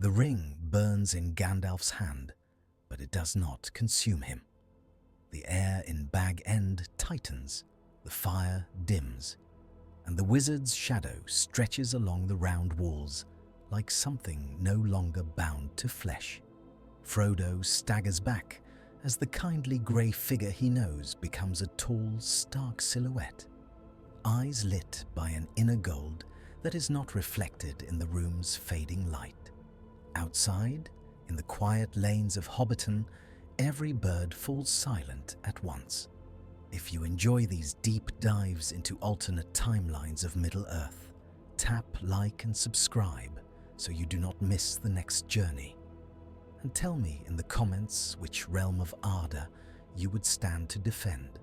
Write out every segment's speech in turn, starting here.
The ring burns in Gandalf's hand, but it does not consume him. The air in Bag End tightens, the fire dims, and the wizard's shadow stretches along the round walls like something no longer bound to flesh. Frodo staggers back as the kindly grey figure he knows becomes a tall, stark silhouette, eyes lit by an inner gold that is not reflected in the room's fading light. Outside, in the quiet lanes of Hobbiton, every bird falls silent at once. If you enjoy these deep dives into alternate timelines of Middle-earth, tap like and subscribe so you do not miss the next journey. And tell me in the comments which realm of Arda you would stand to defend,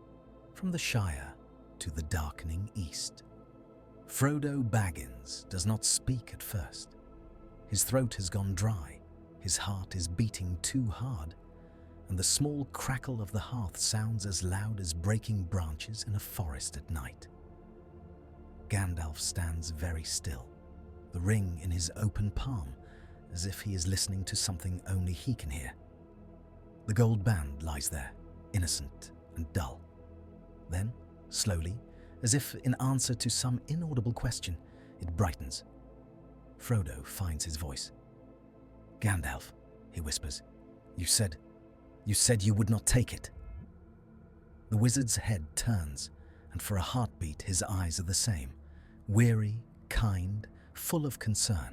from the Shire to the darkening east. Frodo Baggins does not speak at first. His throat has gone dry, his heart is beating too hard, and the small crackle of the hearth sounds as loud as breaking branches in a forest at night. Gandalf stands very still, the ring in his open palm, as if he is listening to something only he can hear. The gold band lies there, innocent and dull. Then, slowly, as if in answer to some inaudible question, it brightens. Frodo finds his voice. "Gandalf," he whispers, you said you would not take it." The wizard's head turns, and for a heartbeat his eyes are the same, weary, kind, full of concern.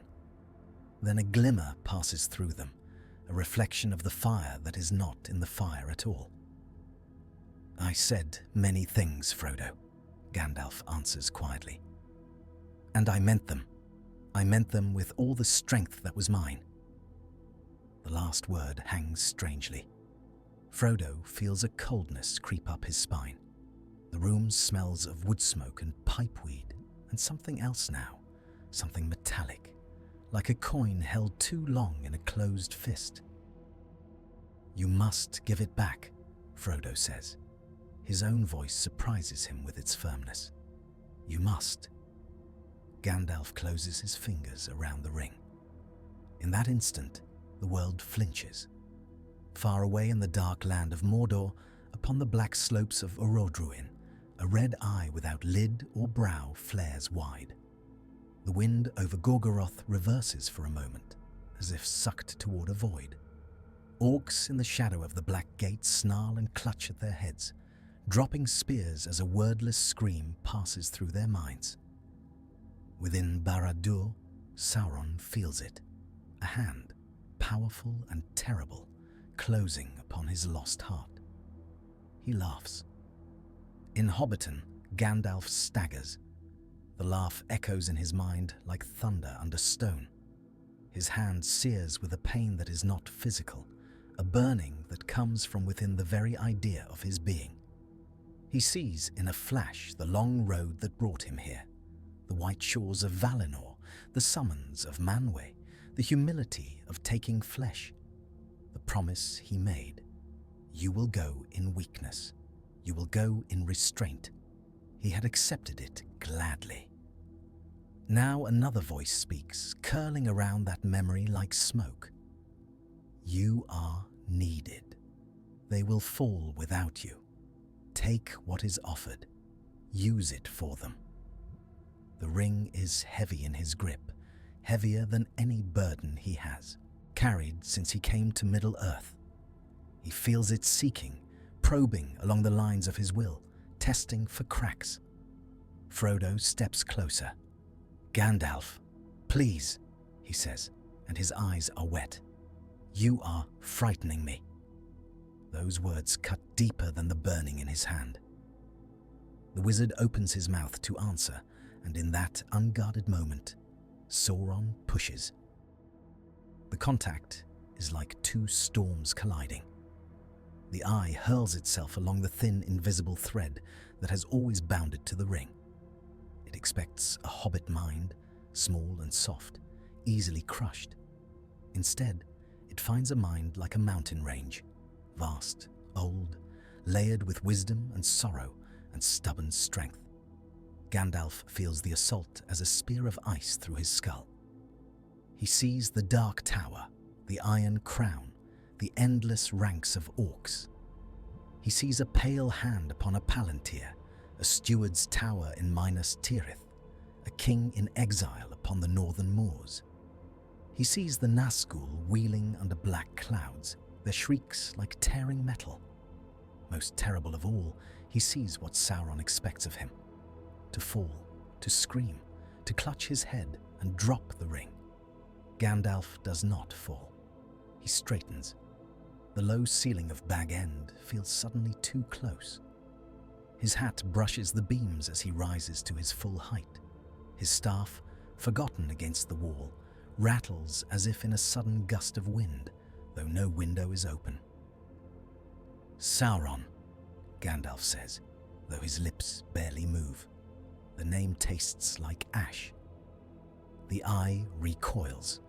Then a glimmer passes through them, a reflection of the fire that is not in the fire at all. "I said many things, Frodo," Gandalf answers quietly. "And I meant them. I meant them with all the strength that was mine." The last word hangs strangely. Frodo feels a coldness creep up his spine. The room smells of wood smoke and pipeweed, and something else now, something metallic, like a coin held too long in a closed fist. "You must give it back," Frodo says. His own voice surprises him with its firmness. "You must." Gandalf closes his fingers around the ring. In that instant, the world flinches. Far away in the dark land of Mordor, upon the black slopes of Orodruin, a red eye without lid or brow flares wide. The wind over Gorgoroth reverses for a moment, as if sucked toward a void. Orcs in the shadow of the black gate snarl and clutch at their heads, dropping spears as a wordless scream passes through their minds. Within Barad-dûr, Sauron feels it, a hand, powerful and terrible, closing upon his lost heart. He laughs. In Hobbiton, Gandalf staggers. The laugh echoes in his mind like thunder under stone. His hand sears with a pain that is not physical, a burning that comes from within the very idea of his being. He sees in a flash the long road that brought him here, the white shores of Valinor, the summons of Manwë, the humility of taking flesh, the promise he made. You will go in weakness. You will go in restraint. He had accepted it gladly. Now another voice speaks, curling around that memory like smoke. You are needed. They will fall without you. Take what is offered. Use it for them. The ring is heavy in his grip, heavier than any burden he has, carried since he came to Middle-earth. He feels it seeking, probing along the lines of his will, testing for cracks. Frodo steps closer. "Gandalf, please," he says, and his eyes are wet. "You are frightening me." Those words cut deeper than the burning in his hand. The wizard opens his mouth to answer, and in that unguarded moment, Sauron pushes. The contact is like two storms colliding. The eye hurls itself along the thin, invisible thread that has always bound it to the ring. It expects a hobbit mind, small and soft, easily crushed. Instead, it finds a mind like a mountain range, vast, old, layered with wisdom and sorrow and stubborn strength. Gandalf feels the assault as a spear of ice through his skull. He sees the Dark Tower, the Iron Crown, the endless ranks of orcs. He sees a pale hand upon a palantir, a steward's tower in Minas Tirith, a king in exile upon the northern moors. He sees the Nazgul wheeling under black clouds, their shrieks like tearing metal. Most terrible of all, he sees what Sauron expects of him: to fall, to scream, to clutch his head and drop the ring. Gandalf does not fall. He straightens. The low ceiling of Bag End feels suddenly too close. His hat brushes the beams as he rises to his full height. His staff, forgotten against the wall, rattles as if in a sudden gust of wind, though no window is open. "Sauron," Gandalf says, though his lips barely move. The name tastes like ash. The eye recoils.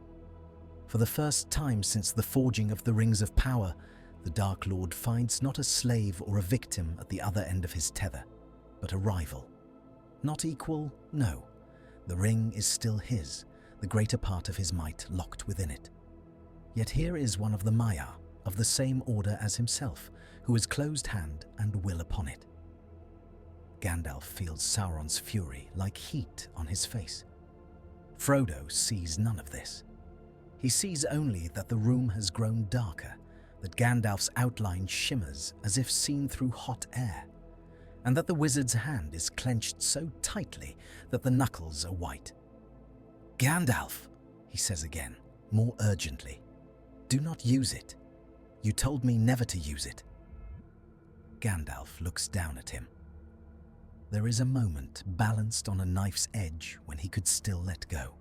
For the first time since the forging of the Rings of Power, the Dark Lord finds not a slave or a victim at the other end of his tether, but a rival. Not equal, no. The ring is still his, the greater part of his might locked within it. Yet here is one of the Maia, of the same order as himself, who has closed hand and will upon it. Gandalf feels Sauron's fury like heat on his face. Frodo sees none of this. He sees only that the room has grown darker, that Gandalf's outline shimmers as if seen through hot air, and that the wizard's hand is clenched so tightly that the knuckles are white. "Gandalf," he says again, more urgently, "do not use it. You told me never to use it." Gandalf looks down at him. There is a moment balanced on a knife's edge when he could still let go.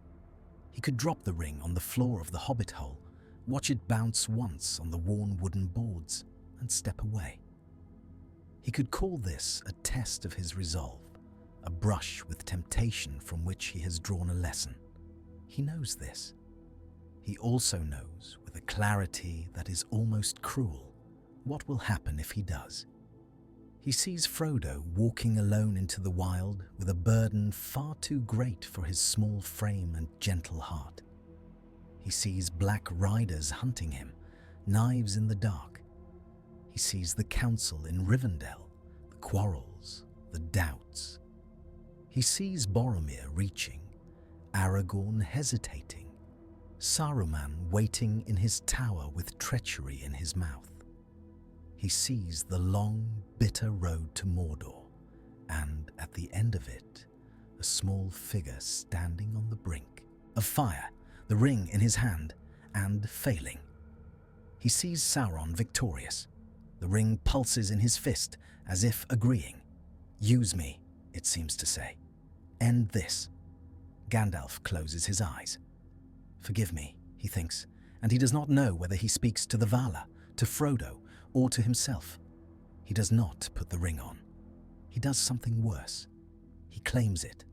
He could drop the ring on the floor of the hobbit hole, watch it bounce once on the worn wooden boards, and step away. He could call this a test of his resolve, a brush with temptation from which he has drawn a lesson. He knows this. He also knows, with a clarity that is almost cruel, what will happen if he does. He sees Frodo walking alone into the wild with a burden far too great for his small frame and gentle heart. He sees black riders hunting him, knives in the dark. He sees the council in Rivendell, the quarrels, the doubts. He sees Boromir reaching, Aragorn hesitating, Saruman waiting in his tower with treachery in his mouth. He sees the long, bitter road to Mordor, and at the end of it, a small figure standing on the brink of fire, the ring in his hand, and failing. He sees Sauron victorious. The ring pulses in his fist, as if agreeing. "Use me," it seems to say. "End this." Gandalf closes his eyes. "Forgive me," he thinks, and he does not know whether he speaks to the Valar, to Frodo, or to himself. He does not put the ring on. He does something worse. He claims it,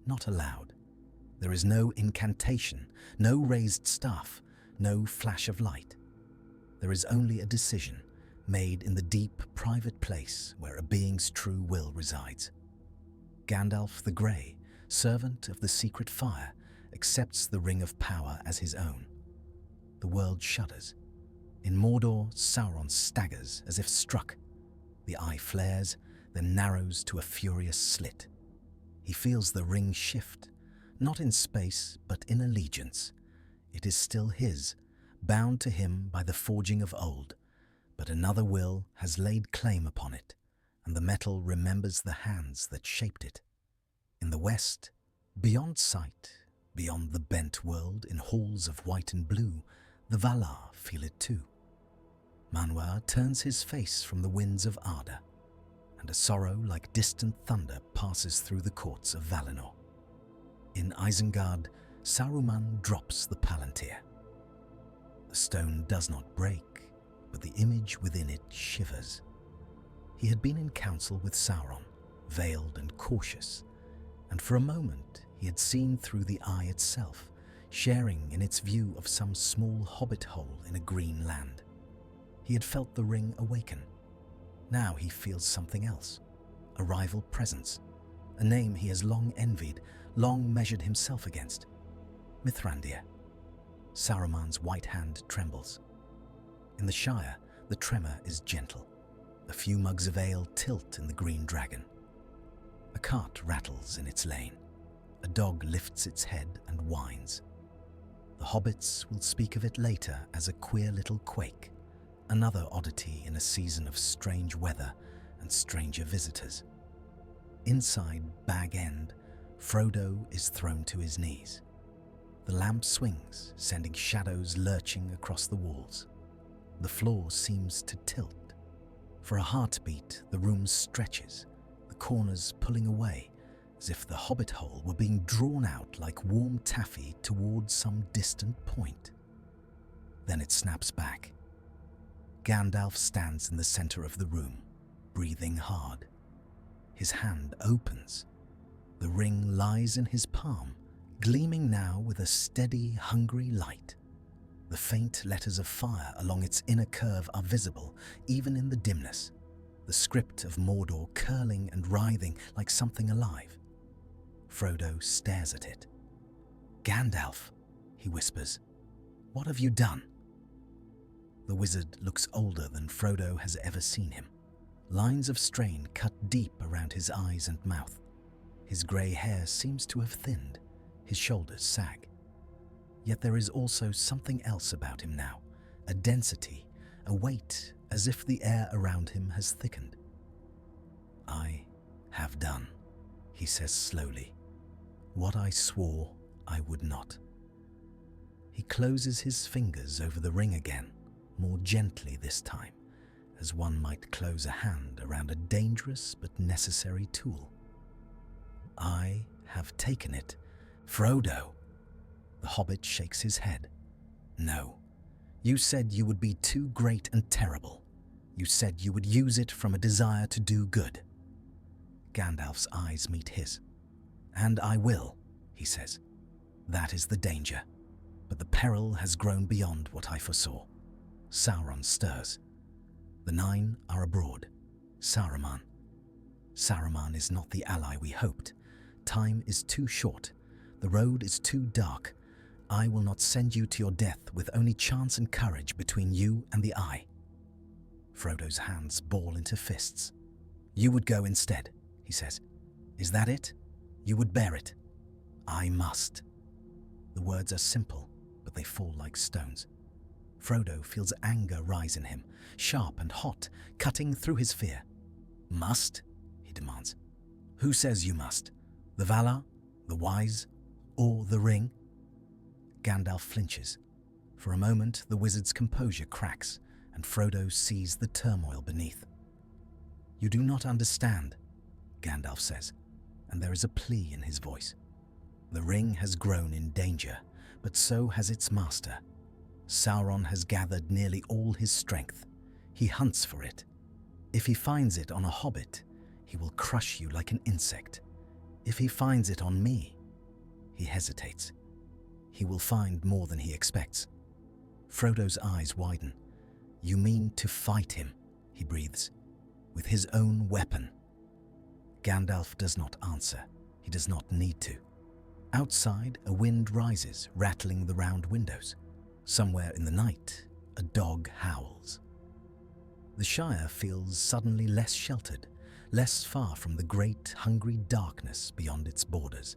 not aloud. There is no incantation, no raised staff, no flash of light. There is only a decision made in the deep, private place where a being's true will resides. Gandalf the Grey, servant of the secret fire, accepts the Ring of Power as his own. The world shudders. In Mordor, Sauron staggers as if struck. The eye flares, then narrows to a furious slit. He feels the ring shift, not in space, but in allegiance. It is still his, bound to him by the forging of old, but another will has laid claim upon it, and the metal remembers the hands that shaped it. In the west, beyond sight, beyond the bent world in halls of white and blue, the Valar feel it too. Manwë turns his face from the winds of Arda, and a sorrow like distant thunder passes through the courts of Valinor. In Isengard, Saruman drops the palantir. The stone does not break, but the image within it shivers. He had been in council with Sauron, veiled and cautious, and for a moment he had seen through the eye itself, sharing in its view of some small hobbit hole in a green land. He had felt the ring awaken. Now he feels something else, a rival presence, a name he has long envied, long measured himself against. Mithrandir. Saruman's white hand trembles. In the Shire, the tremor is gentle. A few mugs of ale tilt in the green dragon. A cart rattles in its lane. A dog lifts its head and whines. The hobbits will speak of it later as a queer little quake, another oddity in a season of strange weather and stranger visitors. Inside Bag End, Frodo is thrown to his knees. The lamp swings, sending shadows lurching across the walls. The floor seems to tilt. For a heartbeat, the room stretches, the corners pulling away, as if the hobbit hole were being drawn out like warm taffy towards some distant point. Then it snaps back. Gandalf stands in the center of the room, breathing hard. His hand opens. The ring lies in his palm, gleaming now with a steady, hungry light. The faint letters of fire along its inner curve are visible, even in the dimness, the script of Mordor curling and writhing like something alive. Frodo stares at it. "Gandalf," he whispers, "what have you done?" The wizard looks older than Frodo has ever seen him. Lines of strain cut deep around his eyes and mouth. His grey hair seems to have thinned. His shoulders sag. Yet there is also something else about him now, a density, a weight, as if the air around him has thickened. "I have done," he says slowly, "what I swore I would not." He closes his fingers over the ring again, more gently this time, as one might close a hand around a dangerous but necessary tool. "I have taken it, Frodo." The hobbit shakes his head. "No. You said you would be too great and terrible. You said you would use it from a desire to do good." Gandalf's eyes meet his. "And I will," he says. "That is the danger. But the peril has grown beyond what I foresaw." Sauron stirs. The Nine are abroad. Saruman. Saruman is not the ally we hoped. Time is too short. The road is too dark. I will not send you to your death with only chance and courage between you and the eye. Frodo's hands ball into fists. "You would go instead," he says. "Is that it? You would bear it." "I must." The words are simple, but they fall like stones. Frodo feels anger rise in him, sharp and hot, cutting through his fear. "Must?" he demands. "Who says you must? The Valar? The Wise? Or the Ring?" Gandalf flinches. For a moment, the wizard's composure cracks, and Frodo sees the turmoil beneath. "You do not understand," Gandalf says, and there is a plea in his voice. "The ring has grown in danger, but so has its master. Sauron has gathered nearly all his strength. He hunts for it. If he finds it on a hobbit, he will crush you like an insect. If he finds it on me," he hesitates, "he will find more than he expects." Frodo's eyes widen. "You mean to fight him," he breathes, "with his own weapon." Gandalf does not answer. He does not need to. Outside, a wind rises, rattling the round windows. Somewhere in the night, a dog howls. The Shire feels suddenly less sheltered, less far from the great, hungry darkness beyond its borders.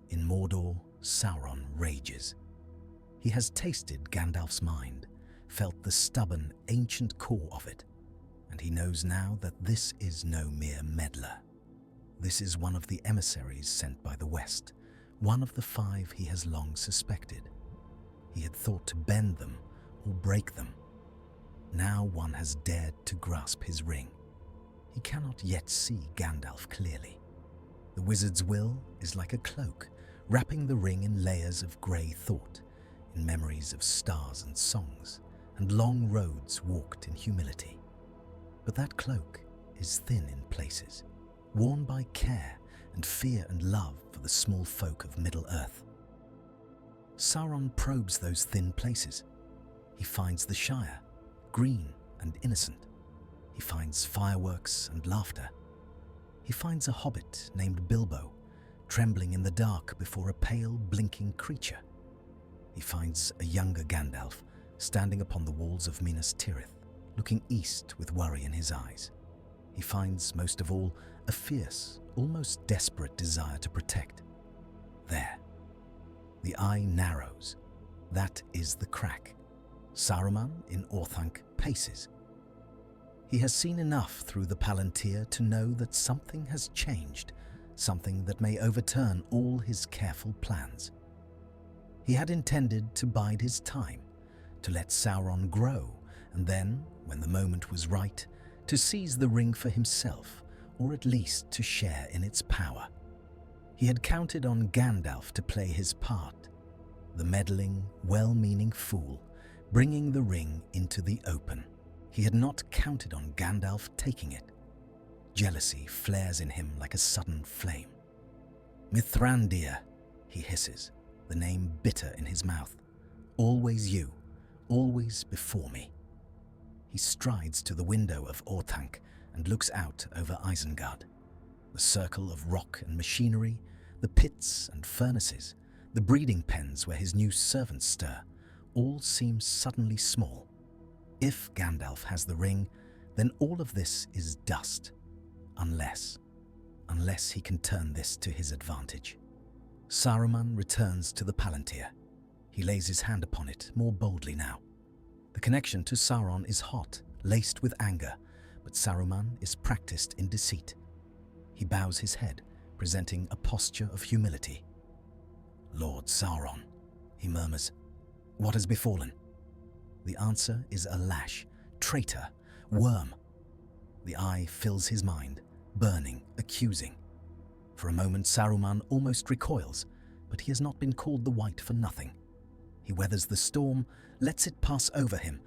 In Mordor, Sauron rages. He has tasted Gandalf's mind, felt the stubborn, ancient core of it, and he knows now that this is no mere meddler. This is one of the emissaries sent by the West, one of the 5 he has long suspected. He had thought to bend them or break them. Now one has dared to grasp his ring. He cannot yet see Gandalf clearly. The wizard's will is like a cloak, wrapping the ring in layers of grey thought, in memories of stars and songs, and long roads walked in humility. But that cloak is thin in places, worn by care and fear and love for the small folk of Middle-earth. Sauron probes those thin places. He finds the Shire, green and innocent. He finds fireworks and laughter. He finds a hobbit named Bilbo, trembling in the dark before a pale, blinking creature. He finds a younger Gandalf standing upon the walls of Minas Tirith, looking east with worry in his eyes. He finds, most of all, a fierce, almost desperate desire to protect. There. The eye narrows. That is the crack. Saruman in Orthanc paces. He has seen enough through the Palantir to know that something has changed, something that may overturn all his careful plans. He had intended to bide his time, to let Sauron grow, and then, when the moment was right, to seize the ring for himself, or at least to share in its power. He had counted on Gandalf to play his part, the meddling, well-meaning fool, bringing the ring into the open. He had not counted on Gandalf taking it. Jealousy flares in him like a sudden flame. Mithrandir, he hisses, the name bitter in his mouth. Always you, always before me. He strides to the window of Orthanc and looks out over Isengard. The circle of rock and machinery, the pits and furnaces, the breeding pens where his new servants stir, all seem suddenly small. If Gandalf has the ring, then all of this is dust. Unless he can turn this to his advantage. Saruman returns to the Palantir. He lays his hand upon it more boldly now. The connection to Sauron is hot, laced with anger, but Saruman is practiced in deceit. He bows his head, presenting a posture of humility. "Lord Sauron," he murmurs, "what has befallen?" The answer is a lash, traitor, worm. The eye fills his mind, burning, accusing. For a moment Saruman almost recoils, but he has not been called the White for nothing. He weathers the storm, lets it pass over him,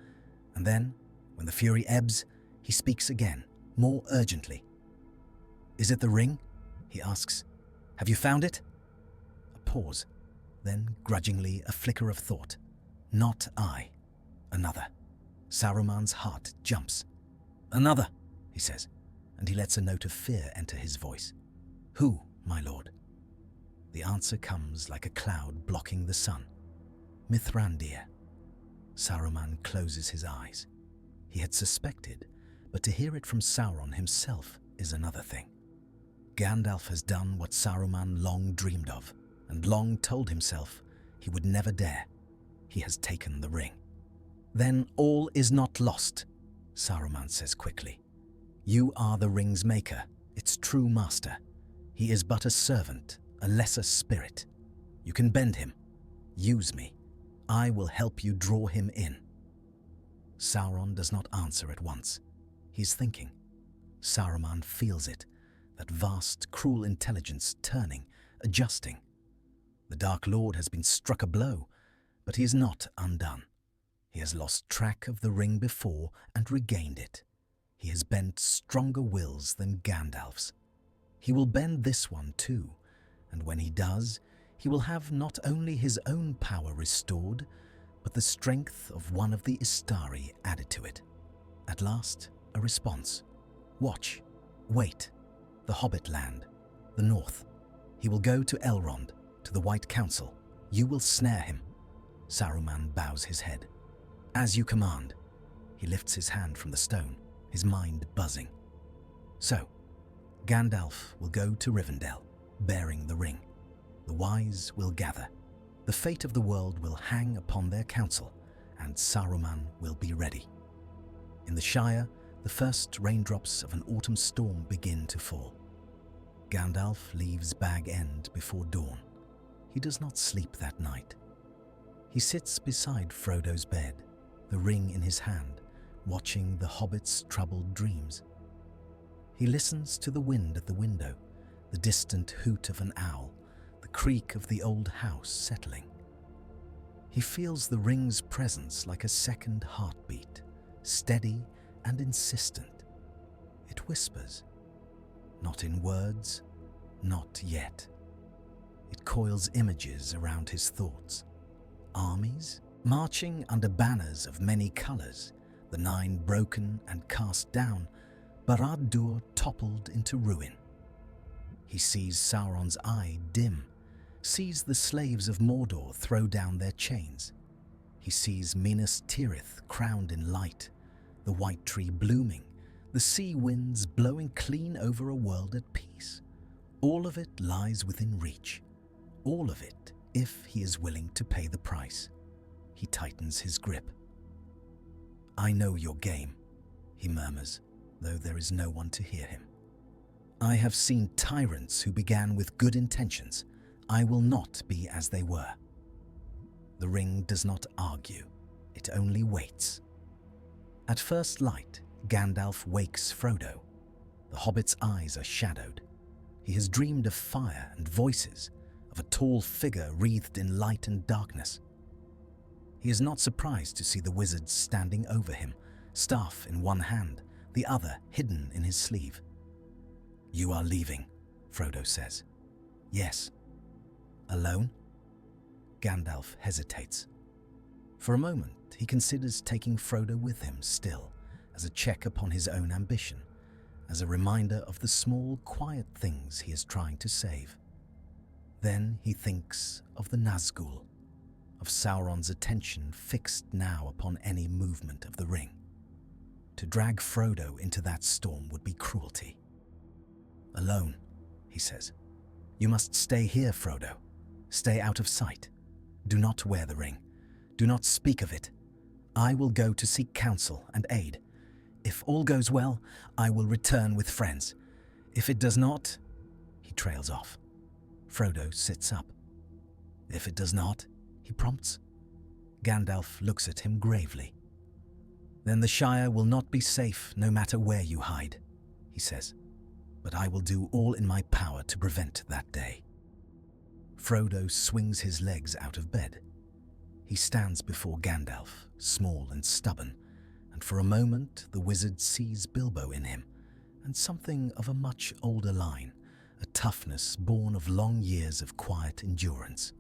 and then, when the fury ebbs, he speaks again, more urgently. "Is it the ring?" he asks. "Have you found it?" A pause, then grudgingly a flicker of thought. "Not I." Another. Saruman's heart jumps. "Another," he says, and he lets a note of fear enter his voice. "Who, my lord?" The answer comes like a cloud blocking the sun. "Mithrandir." Saruman closes his eyes. He had suspected, but to hear it from Sauron himself is another thing. Gandalf has done what Saruman long dreamed of, and long told himself he would never dare. He has taken the ring. "Then all is not lost," Saruman says quickly. "You are the ring's maker, its true master. He is but a servant, a lesser spirit. You can bend him. Use me. I will help you draw him in." Sauron does not answer at once. He's thinking. Saruman feels it, that vast, cruel intelligence turning, adjusting. The Dark Lord has been struck a blow, but he is not undone. He has lost track of the ring before and regained it. He has bent stronger wills than Gandalf's. He will bend this one too, and when he does, he will have not only his own power restored, but the strength of one of the Istari added to it. At last, a response. Watch. Wait. The Hobbit land. The north. He will go to Elrond, to the White Council. You will snare him. Saruman bows his head. "As you command." He lifts his hand from the stone, his mind buzzing. So, Gandalf will go to Rivendell, bearing the ring. The wise will gather. The fate of the world will hang upon their council, and Saruman will be ready. In the Shire, the first raindrops of an autumn storm begin to fall. Gandalf leaves Bag End before dawn. He does not sleep that night. He sits beside Frodo's bed, the ring in his hand, watching the hobbit's troubled dreams. He listens to the wind at the window, the distant hoot of an owl, the creak of the old house settling. He feels the ring's presence like a second heartbeat, steady and insistent. It whispers, not in words, not yet. It coils images around his thoughts. Armies marching under banners of many colors, the nine broken and cast down, Barad-dûr toppled into ruin. He sees Sauron's eye dim, sees the slaves of Mordor throw down their chains. He sees Minas Tirith crowned in light, the white tree blooming, the sea winds blowing clean over a world at peace. All of it lies within reach. All of it, if he is willing to pay the price. He tightens his grip. "I know your game," he murmurs, though there is no one to hear him. "I have seen tyrants who began with good intentions. I will not be as they were." The ring does not argue. It only waits. At first light, Gandalf wakes Frodo. The hobbit's eyes are shadowed. He has dreamed of fire and voices, of a tall figure wreathed in light and darkness. He is not surprised to see the wizard standing over him, staff in one hand, the other hidden in his sleeve. "You are leaving," Frodo says. "Yes." "Alone?" Gandalf hesitates. For a moment, he considers taking Frodo with him still, as a check upon his own ambition, as a reminder of the small, quiet things he is trying to save. Then he thinks of the Nazgul, of Sauron's attention fixed now upon any movement of the ring. To drag Frodo into that storm would be cruelty. "Alone," he says. "You must stay here, Frodo. Stay out of sight. Do not wear the ring. Do not speak of it. I will go to seek counsel and aid. If all goes well, I will return with friends. If it does not..." He trails off. Frodo sits up. "If it does not?" he prompts. Gandalf looks at him gravely. "Then the Shire will not be safe no matter where you hide," he says. "But I will do all in my power to prevent that day." Frodo swings his legs out of bed. He stands before Gandalf, small and stubborn, and for a moment the wizard sees Bilbo in him, and something of a much older line, a toughness born of long years of quiet endurance.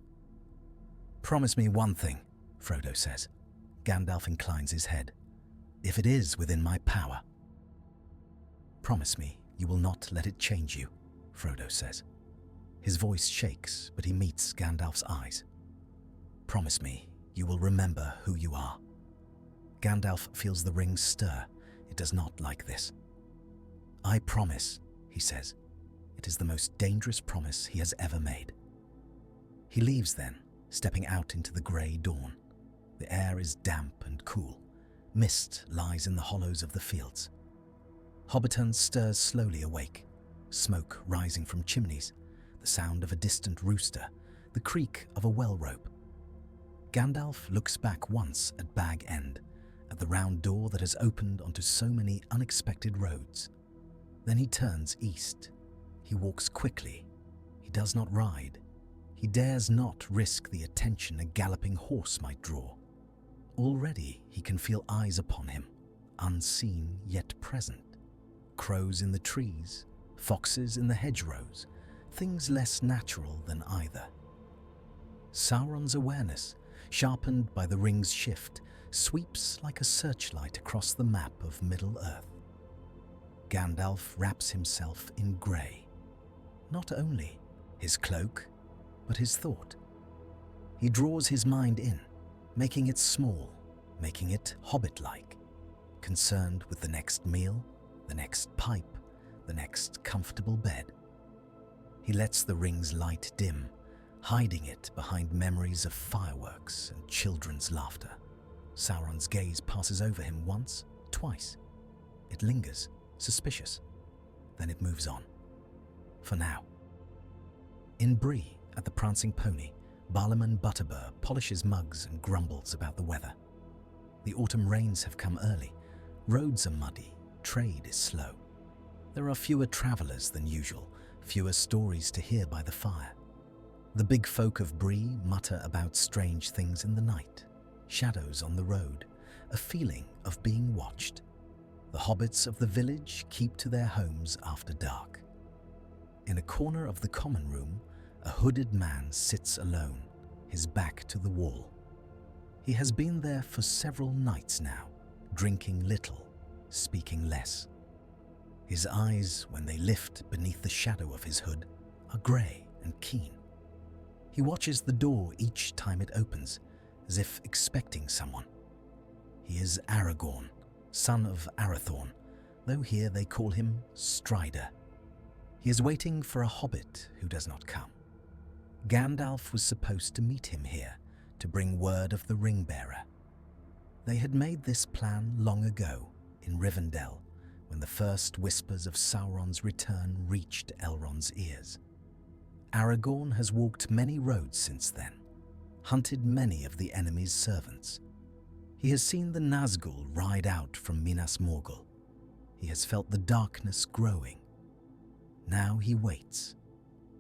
"Promise me one thing," Frodo says. Gandalf inclines his head. "If it is within my power." "Promise me you will not let it change you," Frodo says. His voice shakes, but he meets Gandalf's eyes. "Promise me you will remember who you are." Gandalf feels the ring stir. It does not like this. "I promise," he says. It is the most dangerous promise he has ever made. He leaves then, stepping out into the grey dawn. The air is damp and cool. Mist lies in the hollows of the fields. Hobbiton stirs slowly awake, smoke rising from chimneys, the sound of a distant rooster, the creak of a well rope. Gandalf looks back once at Bag End, at the round door that has opened onto so many unexpected roads. Then he turns east. He walks quickly. He does not ride. He dares not risk the attention a galloping horse might draw. Already he can feel eyes upon him, unseen yet present. Crows in the trees, foxes in the hedgerows, things less natural than either. Sauron's awareness, sharpened by the ring's shift, sweeps like a searchlight across the map of Middle-earth. Gandalf wraps himself in grey. Not only his cloak, but his thought. He draws his mind in, making it small, making it hobbit-like, concerned with the next meal, the next pipe, the next comfortable bed. He lets the ring's light dim, hiding it behind memories of fireworks and children's laughter. Sauron's gaze passes over him once, twice. It lingers, suspicious. Then it moves on. For now. In Bree, at the Prancing Pony, Barlaman Butterbur polishes mugs and grumbles about the weather. The autumn rains have come early. Roads are muddy. Trade is slow. There are fewer travellers than usual, fewer stories to hear by the fire. The big folk of Bree mutter about strange things in the night, shadows on the road, a feeling of being watched. The hobbits of the village keep to their homes after dark. In a corner of the common room, a hooded man sits alone, his back to the wall. He has been there for several nights now, drinking little, speaking less. His eyes, when they lift beneath the shadow of his hood, are grey and keen. He watches the door each time it opens, as if expecting someone. He is Aragorn, son of Arathorn, though here they call him Strider. He is waiting for a hobbit who does not come. Gandalf was supposed to meet him here to bring word of the ring-bearer. They had made this plan long ago in Rivendell, when the first whispers of Sauron's return reached Elrond's ears. Aragorn has walked many roads since then, hunted many of the enemy's servants. He has seen the Nazgul ride out from Minas Morgul. He has felt the darkness growing. Now he waits.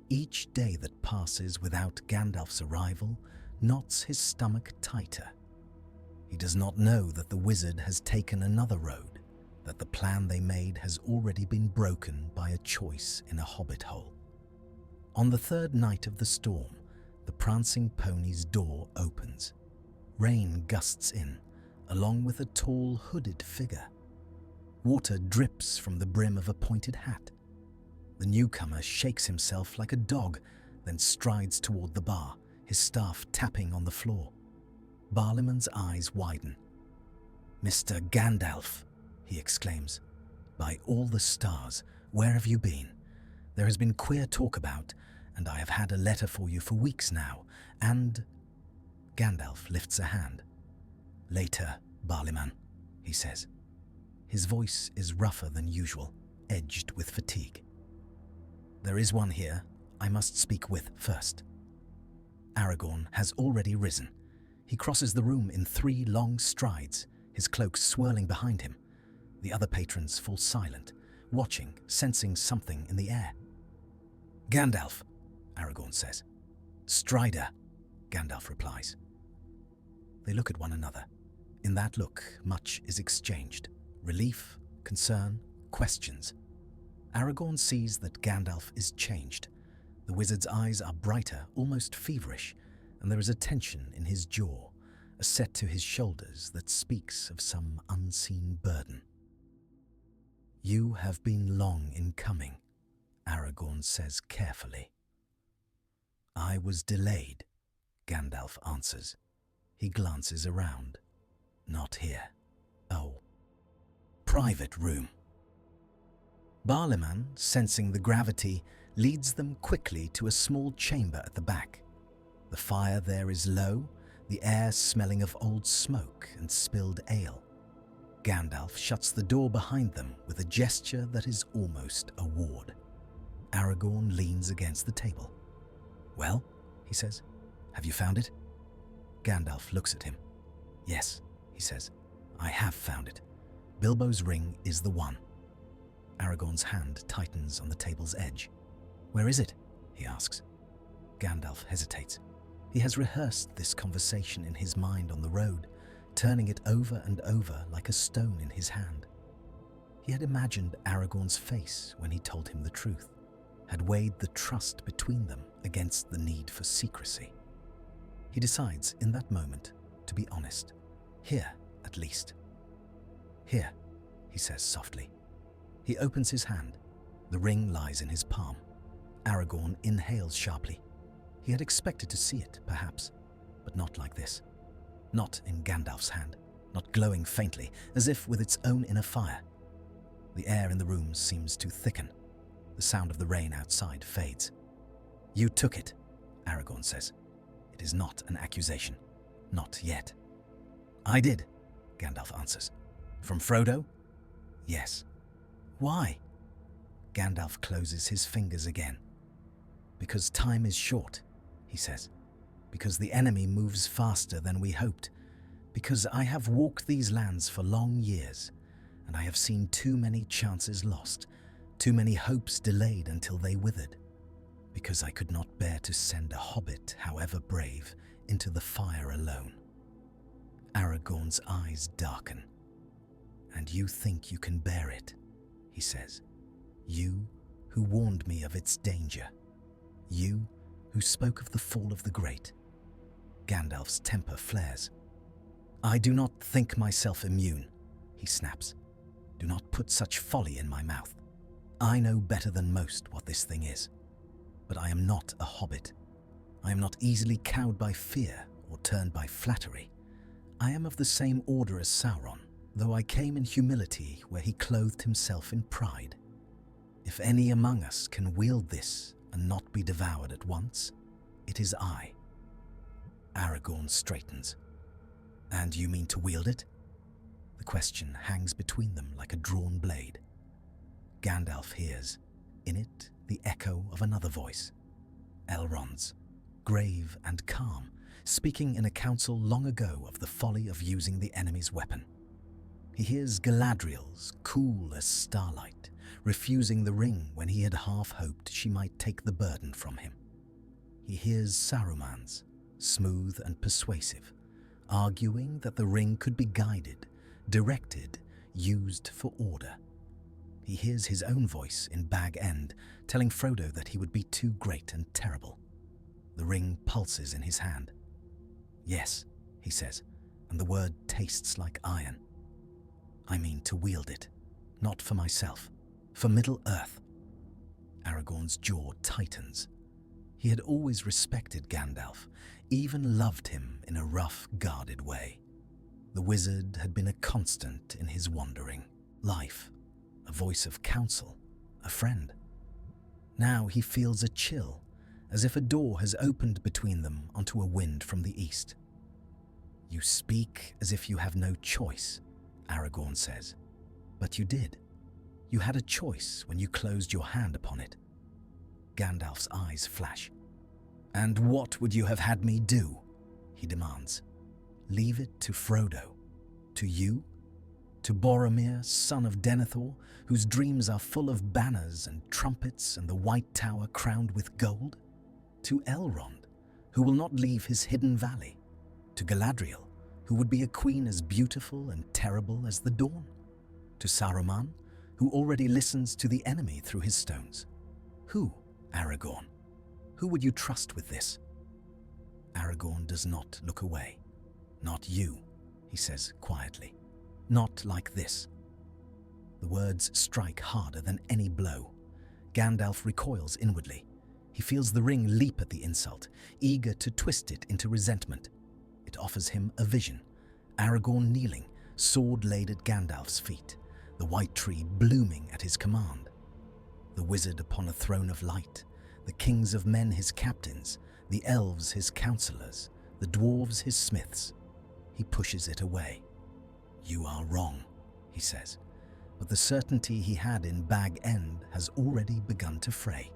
Each day that passes without Gandalf's arrival knots his stomach tighter. He does not know that the wizard has taken another road, that the plan they made has already been broken by a choice in a hobbit hole. On the third night of the storm, the prancing pony's door opens. Rain gusts in, along with a tall hooded figure. Water drips from the brim of a pointed hat. The newcomer shakes himself like a dog, then strides toward the bar, his staff tapping on the floor. Barliman's eyes widen. "Mr. Gandalf," he exclaims. "By all the stars, where have you been? There has been queer talk about, and I have had a letter for you for weeks now, and—" Gandalf lifts a hand. "Later, Barliman," he says. His voice is rougher than usual, edged with fatigue. "There is one here I must speak with first." Aragorn has already risen. He crosses the room in 3 long strides, his cloak swirling behind him. The other patrons fall silent, watching, sensing something in the air. "Gandalf," Aragorn says. "Strider," Gandalf replies. They look at one another. In that look, much is exchanged. Relief, concern, questions. Aragorn sees that Gandalf is changed. The wizard's eyes are brighter, almost feverish, and there is a tension in his jaw, a set to his shoulders that speaks of some unseen burden. "You have been long in coming," Aragorn says carefully. "I was delayed," Gandalf answers. He glances around. "Not here. Oh. Private room." Barliman, sensing the gravity, leads them quickly to a small chamber at the back. The fire there is low, the air smelling of old smoke and spilled ale. Gandalf shuts the door behind them with a gesture that is almost a ward. Aragorn leans against the table. "Well," he says, "have you found it?" Gandalf looks at him. "Yes," he says, "I have found it. Bilbo's ring is the one." Aragorn's hand tightens on the table's edge. "Where is it?" he asks. Gandalf hesitates. He has rehearsed this conversation in his mind on the road, turning it over and over like a stone in his hand. He had imagined Aragorn's face when he told him the truth, had weighed the trust between them against the need for secrecy. He decides in that moment to be honest. Here, at least. "Here," he says softly. He opens his hand. The ring lies in his palm. Aragorn inhales sharply. He had expected to see it, perhaps, but not like this. Not in Gandalf's hand, not glowing faintly, as if with its own inner fire. The air in the room seems to thicken. The sound of the rain outside fades. "You took it," Aragorn says. It is not an accusation. Not yet. "I did," Gandalf answers. "From Frodo?" "Yes." "Why?" Gandalf closes his fingers again. "Because time is short," he says. "Because the enemy moves faster than we hoped. Because I have walked these lands for long years, and I have seen too many chances lost, too many hopes delayed until they withered. Because I could not bear to send a hobbit, however brave, into the fire alone." Aragorn's eyes darken. "And you think you can bear it," he says. "You who warned me of its danger. You who spoke of the fall of the great." Gandalf's temper flares. "I do not think myself immune," he snaps. "Do not put such folly in my mouth. I know better than most what this thing is. But I am not a hobbit. I am not easily cowed by fear or turned by flattery. I am of the same order as Sauron, though I came in humility where he clothed himself in pride. If any among us can wield this and not be devoured at once, it is I." Aragorn straightens. "And you mean to wield it?" The question hangs between them like a drawn blade. Gandalf hears, in it, the echo of another voice, Elrond's, grave and calm, speaking in a council long ago of the folly of using the enemy's weapon. He hears Galadriel's, cool as starlight, refusing the ring when he had half hoped she might take the burden from him. He hears Saruman's, smooth and persuasive, arguing that the ring could be guided, directed, used for order. He hears his own voice in Bag End telling Frodo that he would be too great and terrible. The ring pulses in his hand. "Yes," he says, and the word tastes like iron. "I mean to wield it, not for myself, for Middle-earth." Aragorn's jaw tightens. He had always respected Gandalf, even loved him in a rough, guarded way. The wizard had been a constant in his wandering life, a voice of counsel, a friend. Now he feels a chill, as if a door has opened between them onto a wind from the east. "You speak as if you have no choice," Aragorn says. "But you did. You had a choice when you closed your hand upon it." Gandalf's eyes flash. "And what would you have had me do?" he demands. "Leave it to Frodo? To you? To Boromir, son of Denethor, whose dreams are full of banners and trumpets and the White Tower crowned with gold? To Elrond, who will not leave his hidden valley? To Galadriel, who would be a queen as beautiful and terrible as the dawn? To Saruman, who already listens to the enemy through his stones? Who, Aragorn? Who would you trust with this?" Aragorn does not look away. "Not you," he says quietly. "Not like this." The words strike harder than any blow. Gandalf recoils inwardly. He feels the ring leap at the insult, eager to twist it into resentment. It offers him a vision. Aragorn kneeling, sword laid at Gandalf's feet, the white tree blooming at his command. The wizard upon a throne of light, the kings of men his captains, the elves his counselors, the dwarves his smiths. He pushes it away. "You are wrong," he says, but the certainty he had in Bag End has already begun to fray.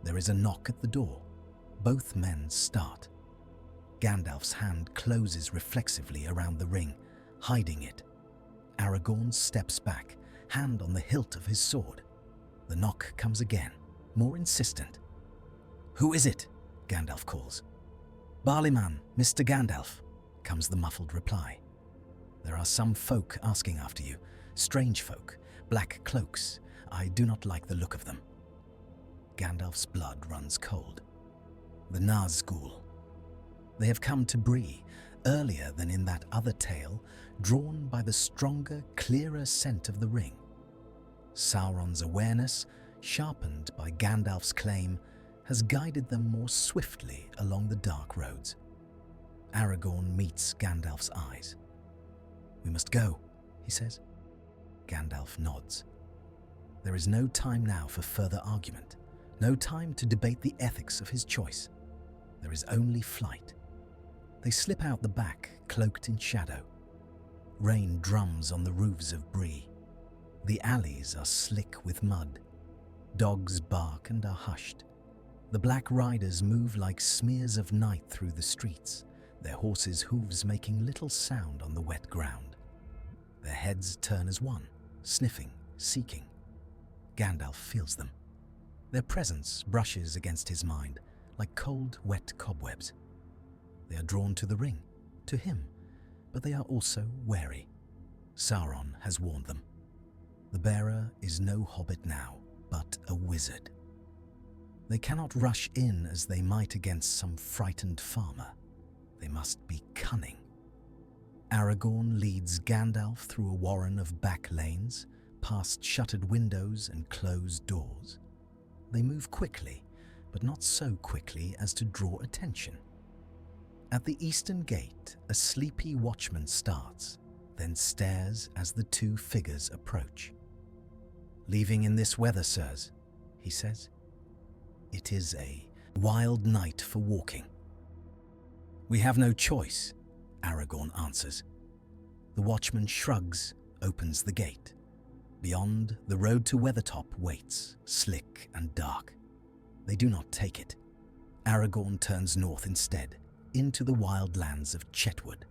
There is a knock at the door. Both men start. Gandalf's hand closes reflexively around the ring, hiding it. Aragorn steps back, hand on the hilt of his sword. The knock comes again, more insistent. "Who is it?" Gandalf calls. "Barleyman, Mr. Gandalf," comes the muffled reply. "There are some folk asking after you, strange folk, black cloaks. I do not like the look of them." Gandalf's blood runs cold. "The Nazgul. They have come to Bree, earlier than in that other tale, drawn by the stronger, clearer scent of the ring. Sauron's awareness, sharpened by Gandalf's claim, has guided them more swiftly along the dark roads." Aragorn meets Gandalf's eyes. "We must go," he says. Gandalf nods. There is no time now for further argument, no time to debate the ethics of his choice. There is only flight. They slip out the back, cloaked in shadow. Rain drums on the roofs of Bree. The alleys are slick with mud. Dogs bark and are hushed. The black riders move like smears of night through the streets, their horses' hooves making little sound on the wet ground. Their heads turn as one, sniffing, seeking. Gandalf feels them. Their presence brushes against his mind like cold, wet cobwebs. They are drawn to the ring, to him, but they are also wary. Sauron has warned them. The bearer is no hobbit now, but a wizard. They cannot rush in as they might against some frightened farmer. They must be cunning. Aragorn leads Gandalf through a warren of back lanes, past shuttered windows and closed doors. They move quickly, but not so quickly as to draw attention. At the eastern gate, a sleepy watchman starts, then stares as the two figures approach. "Leaving in this weather, sirs," he says. "It is a wild night for walking." "We have no choice," Aragorn answers. The watchman shrugs, opens the gate. Beyond, the road to Weathertop waits, slick and dark. They do not take it. Aragorn turns north instead, into the wild lands of Chetwood,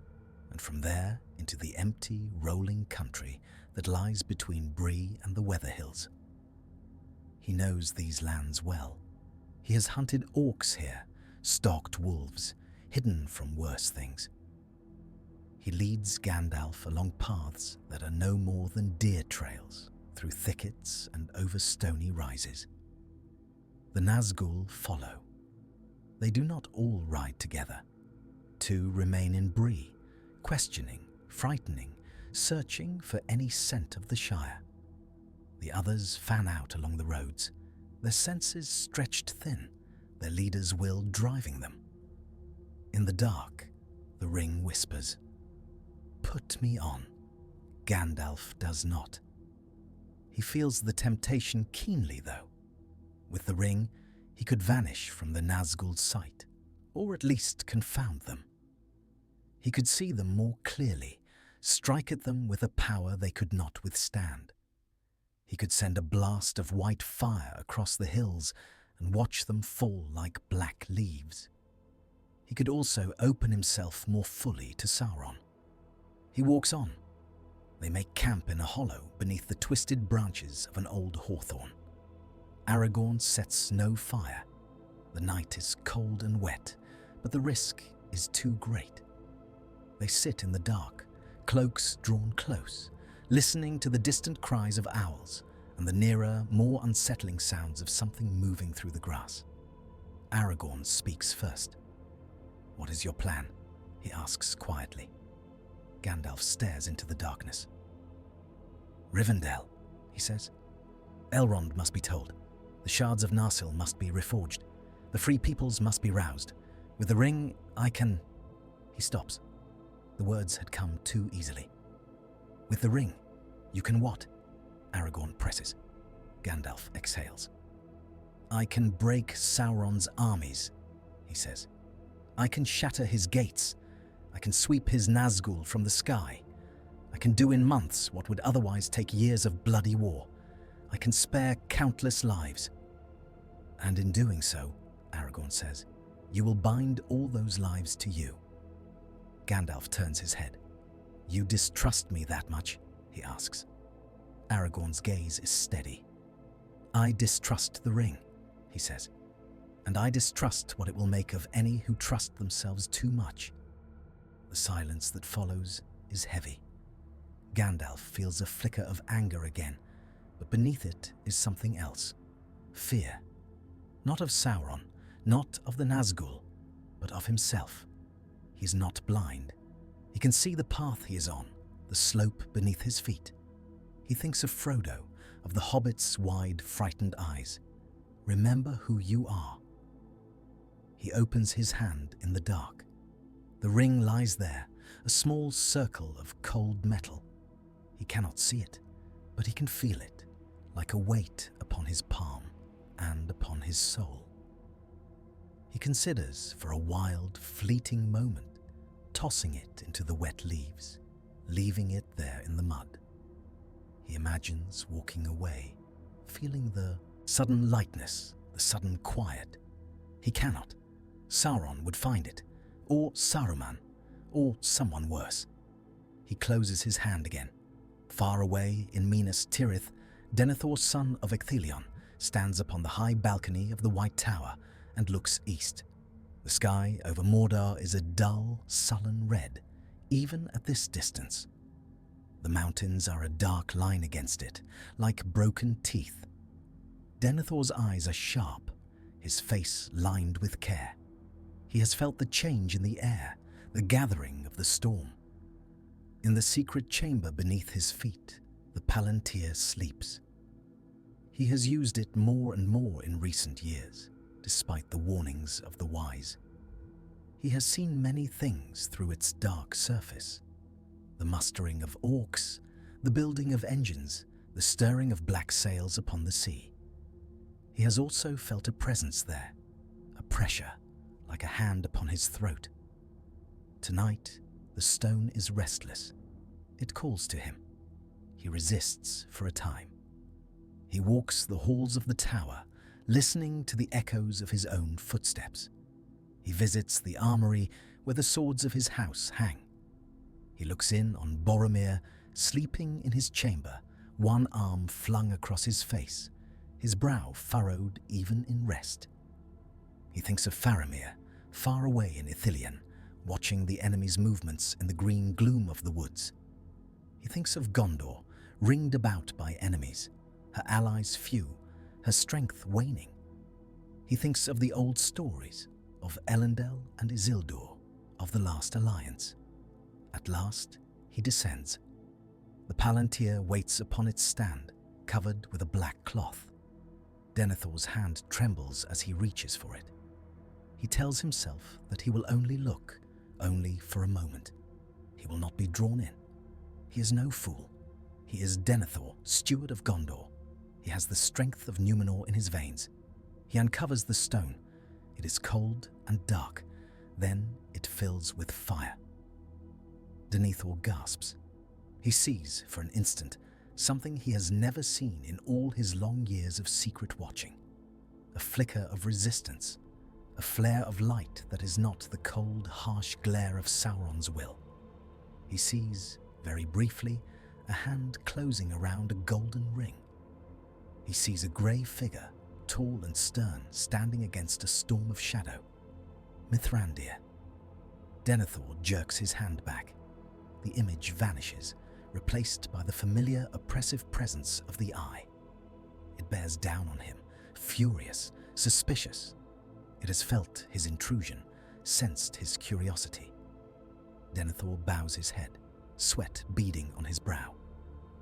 and from there into the empty, rolling country that lies between Bree and the Weather Hills. He knows these lands well. He has hunted orcs here, stalked wolves, hidden from worse things. He leads Gandalf along paths that are no more than deer trails, through thickets and over stony rises. The Nazgul follow. They do not all ride together. Two remain in Bree, questioning, frightening, searching for any scent of the Shire. The others fan out along the roads, their senses stretched thin, their leader's will driving them. In the dark, the ring whispers, "Put me on." Gandalf does not. He feels the temptation keenly, though. With the ring, he could vanish from the Nazgul's sight, or at least confound them. He could see them more clearly, strike at them with a power they could not withstand. He could send a blast of white fire across the hills and watch them fall like black leaves. He could also open himself more fully to Sauron. He walks on. They make camp in a hollow beneath the twisted branches of an old hawthorn. Aragorn sets no fire. The night is cold and wet, but the risk is too great. They sit in the dark, cloaks drawn close, listening to the distant cries of owls and the nearer, more unsettling sounds of something moving through the grass. Aragorn speaks first. "What is your plan?" he asks quietly. Gandalf stares into the darkness. "Rivendell," he says. "Elrond must be told. The shards of Narsil must be reforged. The free peoples must be roused. With the ring, I can..." He stops. The words had come too easily. "With the ring, you can what?" Aragorn presses. Gandalf exhales. "I can break Sauron's armies," he says. "I can shatter his gates. I can sweep his Nazgul from the sky. I can do in months what would otherwise take years of bloody war. I can spare countless lives. And in doing so," Aragorn says, "you will bind all those lives to you." Gandalf turns his head. "You distrust me that much?" he asks. Aragorn's gaze is steady. "I distrust the ring," he says, "and I distrust what it will make of any who trust themselves too much." The silence that follows is heavy. Gandalf feels a flicker of anger again, but beneath it is something else. Fear. Not of Sauron, not of the Nazgul, but of himself. He's not blind. He can see the path he is on, the slope beneath his feet. He thinks of Frodo, of the hobbit's wide, frightened eyes. "Remember who you are." He opens his hand in the dark. The ring lies there, a small circle of cold metal. He cannot see it, but he can feel it, like a weight upon his palm and upon his soul. He considers for a wild, fleeting moment, tossing it into the wet leaves, leaving it there in the mud. He imagines walking away, feeling the sudden lightness, the sudden quiet. He cannot. Sauron would find it, or Saruman, or someone worse. He closes his hand again. Far away in Minas Tirith, Denethor, son of Ecthelion, stands upon the high balcony of the White Tower and looks east. The sky over Mordor is a dull, sullen red, even at this distance. The mountains are a dark line against it, like broken teeth. Denethor's eyes are sharp, his face lined with care. He has felt the change in the air, the gathering of the storm. In the secret chamber beneath his feet, the Palantir sleeps. He has used it more and more in recent years. despite the warnings of the wise. He has seen many things through its dark surface. The mustering of orcs, the building of engines, the stirring of black sails upon the sea. He has also felt a presence there, a pressure like a hand upon his throat. Tonight, the stone is restless. It calls to him. He resists for a time. He walks the halls of the tower, listening to the echoes of his own footsteps. He visits the armory where the swords of his house hang. He looks in on Boromir, sleeping in his chamber, one arm flung across his face, his brow furrowed even in rest. He thinks of Faramir, far away in Ithilien, watching the enemy's movements in the green gloom of the woods. He thinks of Gondor, ringed about by enemies, her allies few, her strength waning. He thinks of the old stories, of Elendil and Isildur, of the last alliance. At last, he descends. The palantir waits upon its stand, covered with a black cloth. Denethor's hand trembles as he reaches for it. He tells himself that he will only look, only for a moment. He will not be drawn in. He is no fool. He is Denethor, steward of Gondor. He has the strength of Numenor in his veins. He uncovers the stone. It is cold and dark. Then it fills with fire. Denethor gasps. He sees, for an instant, something he has never seen in all his long years of secret watching. A flicker of resistance, a flare of light that is not the cold, harsh glare of Sauron's will. He sees, very briefly, a hand closing around a golden ring. He sees a grey figure, tall and stern, standing against a storm of shadow. Mithrandir. Denethor jerks his hand back. The image vanishes, replaced by the familiar, oppressive presence of the eye. It bears down on him, furious, suspicious. It has felt his intrusion, sensed his curiosity. Denethor bows his head, sweat beading on his brow.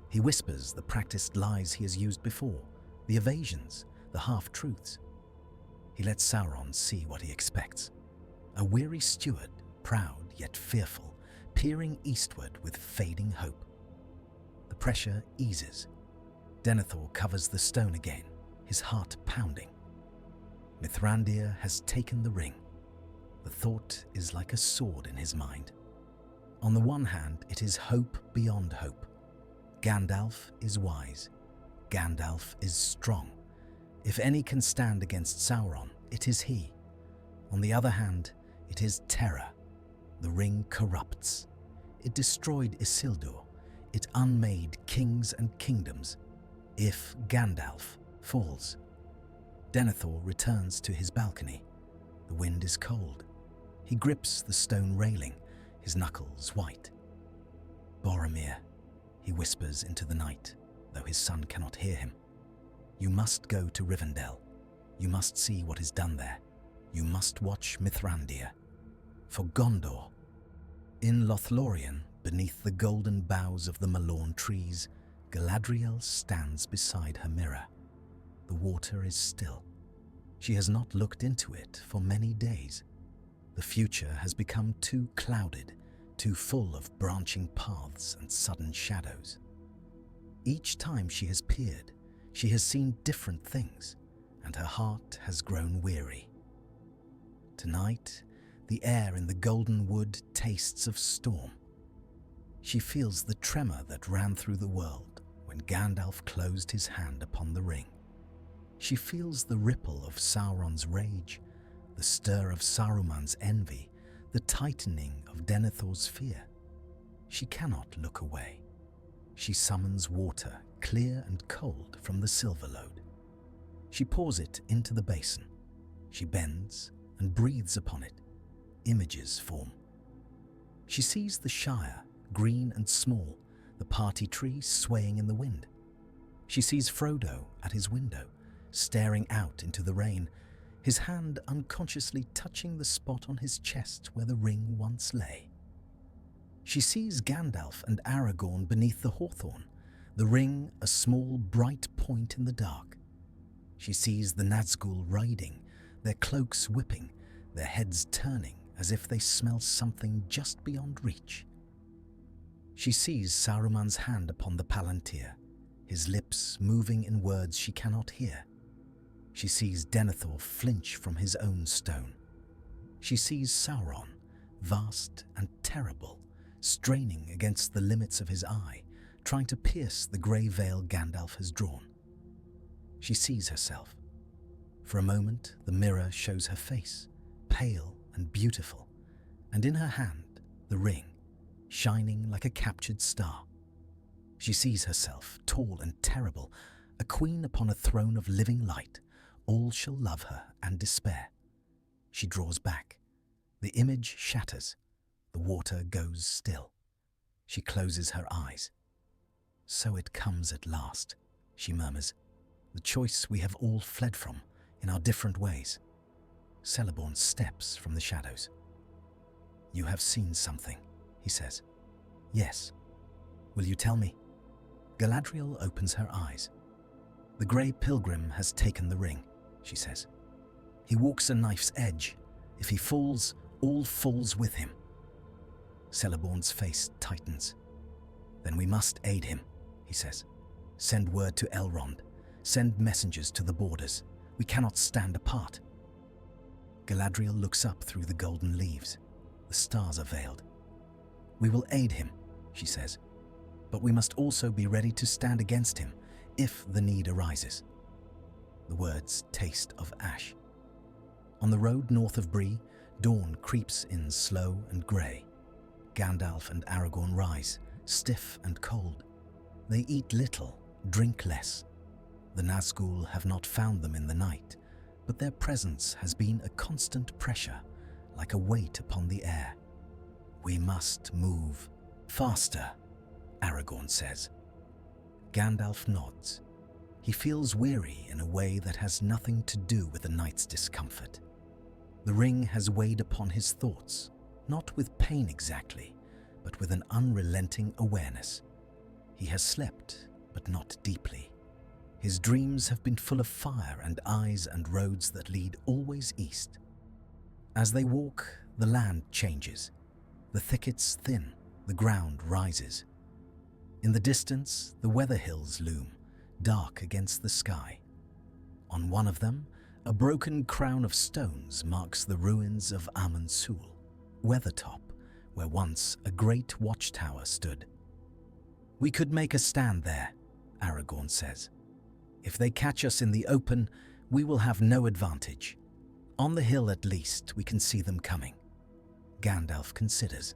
He whispers the practiced lies he has used before, the evasions, the half-truths. He lets Sauron see what he expects. A weary steward, proud yet fearful, peering eastward with fading hope. The pressure eases. Denethor covers the stone again, his heart pounding. Mithrandir has taken the ring. The thought is like a sword in his mind. On the one hand, it is hope beyond hope. Gandalf is wise. Gandalf is strong. If any can stand against Sauron, it is he. On the other hand, it is terror. The ring corrupts. It destroyed Isildur. It unmade kings and kingdoms. If Gandalf falls. Denethor returns to his balcony. The wind is cold. He grips the stone railing, his knuckles white. Boromir, he whispers into the night, though his son cannot hear him. You must go to Rivendell. You must see what is done there. You must watch Mithrandir. For Gondor. In Lothlorien, beneath the golden boughs of the Malorn trees, Galadriel stands beside her mirror. The water is still. She has not looked into it for many days. The future has become too clouded, too full of branching paths and sudden shadows. Each time she has peered, she has seen different things, and her heart has grown weary. Tonight, the air in the golden wood tastes of storm. She feels the tremor that ran through the world when Gandalf closed his hand upon the ring. She feels the ripple of Sauron's rage, the stir of Saruman's envy, the tightening of Denethor's fear. She cannot look away. She summons water, clear and cold, from the silver lode. She pours it into the basin. She bends and breathes upon it. Images form. She sees the Shire, green and small, the party tree swaying in the wind. She sees Frodo at his window, staring out into the rain, his hand unconsciously touching the spot on his chest where the ring once lay. She sees Gandalf and Aragorn beneath the hawthorn, the ring a small bright point in the dark. She sees the Nazgul riding, their cloaks whipping, their heads turning as if they smell something just beyond reach. She sees Saruman's hand upon the palantir, his lips moving in words she cannot hear. She sees Denethor flinch from his own stone. She sees Sauron, vast and terrible, straining against the limits of his eye, trying to pierce the grey veil Gandalf has drawn. She sees herself. For a moment, the mirror shows her face, pale and beautiful, and in her hand, the ring, shining like a captured star. She sees herself, tall and terrible, a queen upon a throne of living light. All shall love her and despair. She draws back. The image shatters. The water goes still. She closes her eyes. So it comes at last, she murmurs, the choice we have all fled from in our different ways. Celeborn steps from the shadows. You have seen something, he says. Yes. Will you tell me? Galadriel opens her eyes. The grey pilgrim has taken the ring, she says. He walks a knife's edge. If he falls, all falls with him. Celeborn's face tightens. Then we must aid him, he says. Send word to Elrond. Send messengers to the borders. We cannot stand apart. Galadriel looks up through the golden leaves. The stars are veiled. We will aid him, she says. But we must also be ready to stand against him if the need arises. The words taste of ash. On the road north of Bree, dawn creeps in slow and grey. Gandalf and Aragorn rise, stiff and cold. They eat little, drink less. The Nazgul have not found them in the night, but their presence has been a constant pressure, like a weight upon the air. We must move faster, Aragorn says. Gandalf nods. He feels weary in a way that has nothing to do with the night's discomfort. The ring has weighed upon his thoughts, not with pain exactly, but with an unrelenting awareness. He has slept, but not deeply. His dreams have been full of fire and eyes and roads that lead always east. As they walk, the land changes. The thickets thin, the ground rises. In the distance, the weather hills loom, dark against the sky. On one of them, a broken crown of stones marks the ruins of Amansul, Weathertop, where once a great watchtower stood. We could make a stand there, Aragorn says. If they catch us in the open, we will have no advantage. On the hill at least, we can see them coming. Gandalf considers.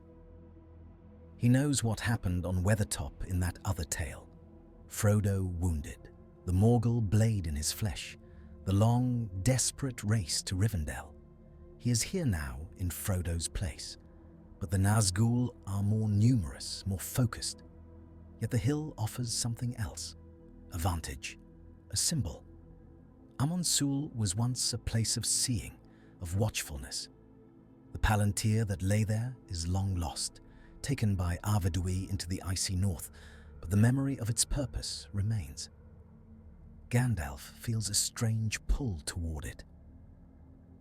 He knows what happened on Weathertop in that other tale. Frodo wounded, the Morgul blade in his flesh, the long, desperate race to Rivendell. He is here now in Frodo's place, but the Nazgul are more numerous, more focused. Yet the hill offers something else, a vantage, a symbol. Amansul was once a place of seeing, of watchfulness. The palantir that lay there is long lost, taken by Arvedui into the icy north, but the memory of its purpose remains. Gandalf feels a strange pull toward it.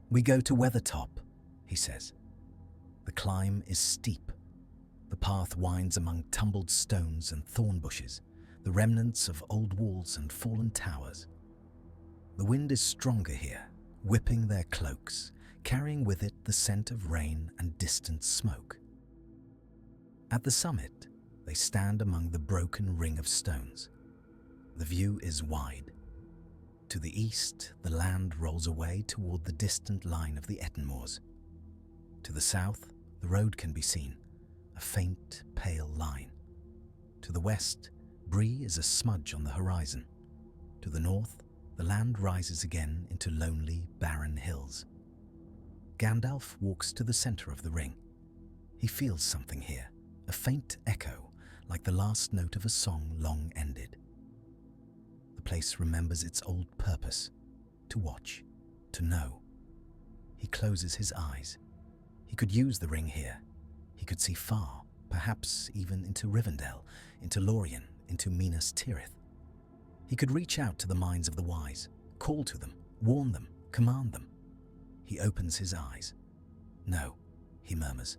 We go to Weathertop, he says. The climb is steep. The path winds among tumbled stones and thorn bushes, the remnants of old walls and fallen towers. The wind is stronger here, whipping their cloaks, carrying with it the scent of rain and distant smoke. At the summit, they stand among the broken ring of stones. The view is wide. To the east, the land rolls away toward the distant line of the Ettenmoors. To the south, the road can be seen, a faint, pale line. To the west, Bree is a smudge on the horizon. To the north, the land rises again into lonely, barren hills. Gandalf walks to the center of the ring. He feels something here, a faint echo, like the last note of a song long ended. The place remembers its old purpose, to watch, to know. He closes his eyes. He could use the ring here. He could see far, perhaps even into Rivendell, into Lorien, into Minas Tirith. He could reach out to the minds of the wise, call to them, warn them, command them. He opens his eyes. "No," he murmurs.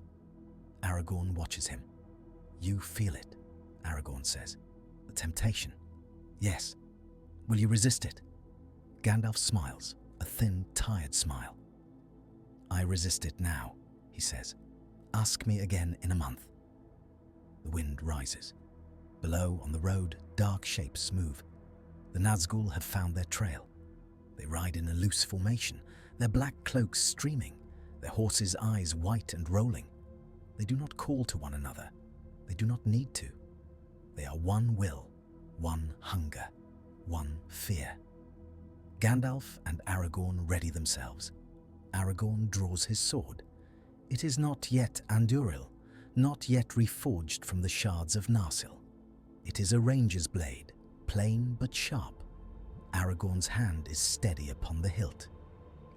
Aragorn watches him. "You feel it," Aragorn says. "The temptation." "Yes." "Will you resist it?" Gandalf smiles, a thin, tired smile. "I resist it now," he says. "Ask me again in a month." The wind rises. Below, on the road, dark shapes move. The Nazgul have found their trail. They ride in a loose formation, their black cloaks streaming, their horses' eyes white and rolling. They do not call to one another. They do not need to. They are one will, one hunger, one fear. Gandalf and Aragorn ready themselves. Aragorn draws his sword. It is not yet Anduril, not yet reforged from the shards of Narsil. It is a ranger's blade, plain but sharp. Aragorn's hand is steady upon the hilt.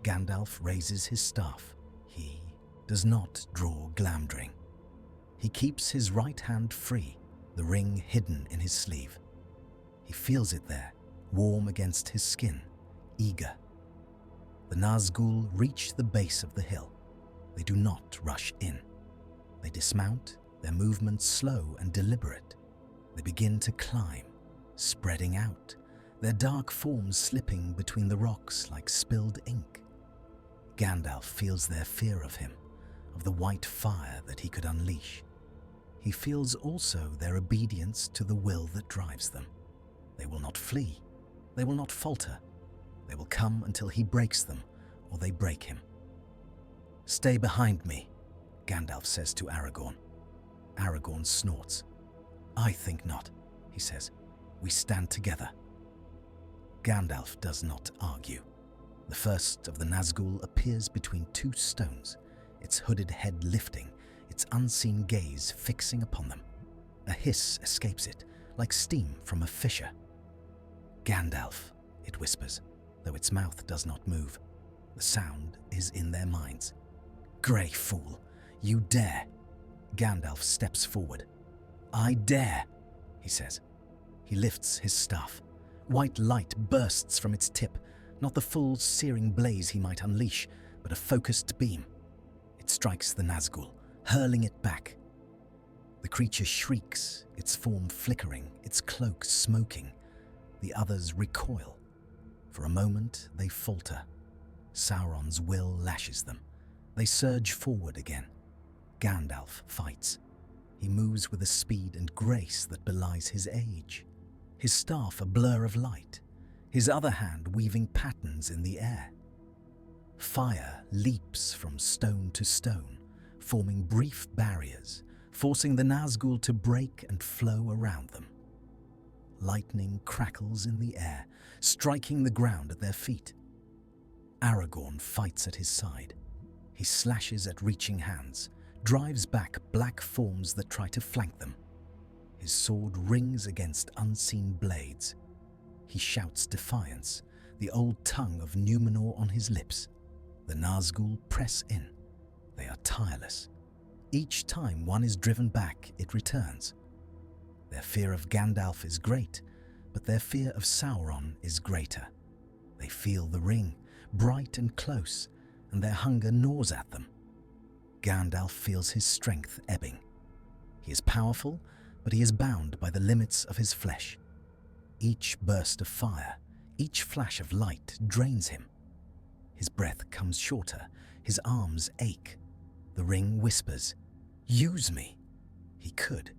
Gandalf raises his staff. He does not draw Glamdring. He keeps his right hand free, the ring hidden in his sleeve. He feels it there, warm against his skin, eager. The Nazgul reach the base of the hill. They do not rush in. They dismount, their movements slow and deliberate. They begin to climb, spreading out, their dark forms slipping between the rocks like spilled ink. Gandalf feels their fear of him, of the white fire that he could unleash. He feels also their obedience to the will that drives them. They will not flee. They will not falter. They will come until he breaks them, or they break him. "Stay behind me," Gandalf says to Aragorn. Aragorn snorts. "I think not," he says. "We stand together." Gandalf does not argue. The first of the Nazgul appears between two stones, its hooded head lifting, its unseen gaze fixing upon them. A hiss escapes it, like steam from a fissure. "Gandalf," it whispers, though its mouth does not move. The sound is in their minds. "Grey fool, you dare!" Gandalf steps forward. "I dare," he says. He lifts his staff. White light bursts from its tip, not the full searing blaze he might unleash, but a focused beam. It strikes the Nazgul, hurling it back. The creature shrieks, its form flickering, its cloak smoking. The others recoil. For a moment, they falter. Sauron's will lashes them. They surge forward again. Gandalf fights. He moves with a speed and grace that belies his age. His staff a blur of light, his other hand weaving patterns in the air. Fire leaps from stone to stone, forming brief barriers, forcing the Nazgul to break and flow around them. Lightning crackles in the air, striking the ground at their feet. Aragorn fights at his side. He slashes at reaching hands, drives back black forms that try to flank them. His sword rings against unseen blades. He shouts defiance, the old tongue of Numenor on his lips. The Nazgul press in. They are tireless. Each time one is driven back, it returns. Their fear of Gandalf is great, but their fear of Sauron is greater. They feel the ring, bright and close, and their hunger gnaws at them. Gandalf feels his strength ebbing. He is powerful, but he is bound by the limits of his flesh. Each burst of fire, each flash of light drains him. His breath comes shorter, his arms ache. The ring whispers, "Use me." He could.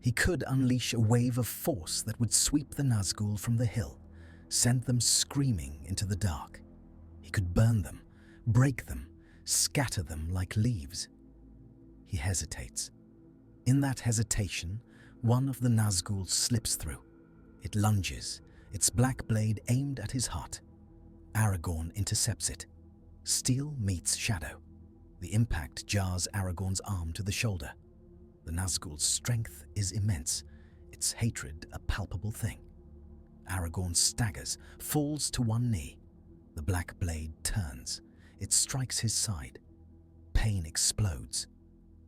He could unleash a wave of force that would sweep the Nazgul from the hill, send them screaming into the dark. He could burn them, break them, scatter them like leaves. He hesitates. In that hesitation, one of the Nazgul slips through. It lunges, its black blade aimed at his heart. Aragorn intercepts it. Steel meets shadow. The impact jars Aragorn's arm to the shoulder. The Nazgul's strength is immense, its hatred a palpable thing. Aragorn staggers, falls to one knee. The black blade turns. It strikes his side. Pain explodes.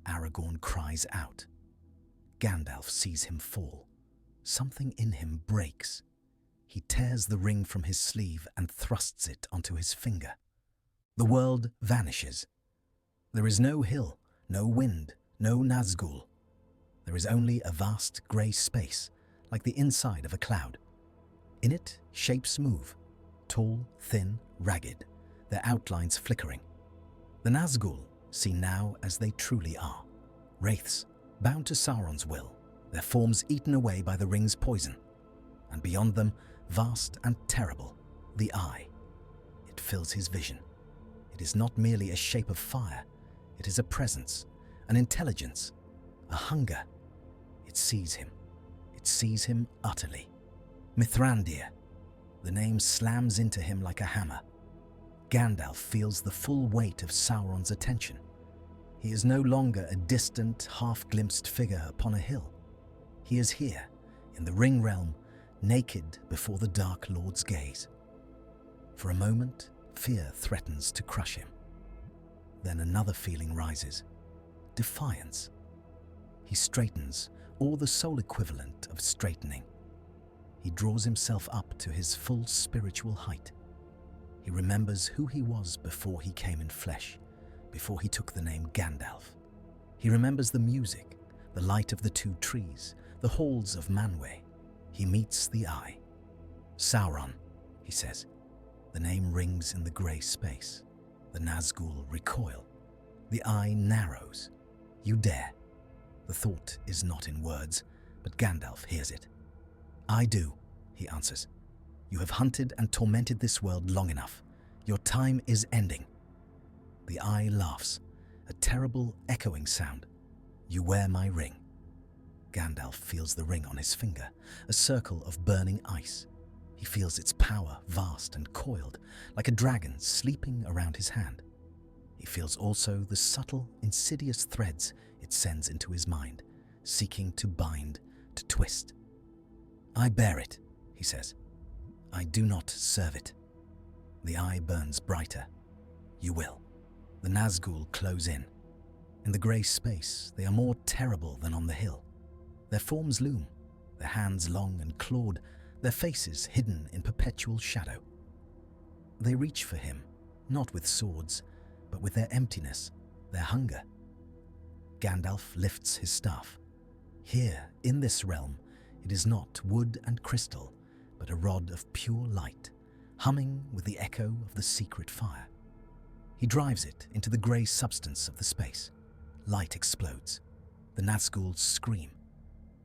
Aragorn cries out. Gandalf sees him fall. Something in him breaks. He tears the ring from his sleeve and thrusts it onto his finger. The world vanishes. There is no hill, no wind, no Nazgul. There is only a vast grey space, like the inside of a cloud. In it, shapes move, tall, thin, ragged, their outlines flickering. The Nazgul, seen now as they truly are, wraiths, bound to Sauron's will, their forms eaten away by the ring's poison. And beyond them, vast and terrible, the Eye. It fills his vision. It is not merely a shape of fire, it is a presence, an intelligence, a hunger. It sees him utterly. Mithrandir. The name slams into him like a hammer. Gandalf feels the full weight of Sauron's attention. He is no longer a distant, half-glimpsed figure upon a hill. He is here, in the Ring Realm, naked before the Dark Lord's gaze. For a moment, fear threatens to crush him. Then another feeling rises, defiance. He straightens, or the soul equivalent of straightening. He draws himself up to his full spiritual height. He remembers who he was before he came in flesh, before he took the name Gandalf. He remembers the music, the light of the two trees, the halls of Manwë. He meets the Eye. Sauron, he says. The name rings in the grey space. The Nazgul recoil. The Eye narrows. You dare. The thought is not in words, but Gandalf hears it. I do, he answers. You have hunted and tormented this world long enough. Your time is ending. The Eye laughs, a terrible echoing sound. You wear my ring. Gandalf feels the ring on his finger, a circle of burning ice. He feels its power vast and coiled, like a dragon sleeping around his hand. He feels also the subtle, insidious threads it sends into his mind, seeking to bind, to twist. I bear it, he says. I do not serve it. The Eye burns brighter. You will. The Nazgul close in. In the grey space, they are more terrible than on the hill. Their forms loom, their hands long and clawed, their faces hidden in perpetual shadow. They reach for him, not with swords, but with their emptiness, their hunger. Gandalf lifts his staff. Here, in this realm, it is not wood and crystal, but a rod of pure light, humming with the echo of the secret fire. He drives it into the grey substance of the space. Light explodes. The Nazgul scream.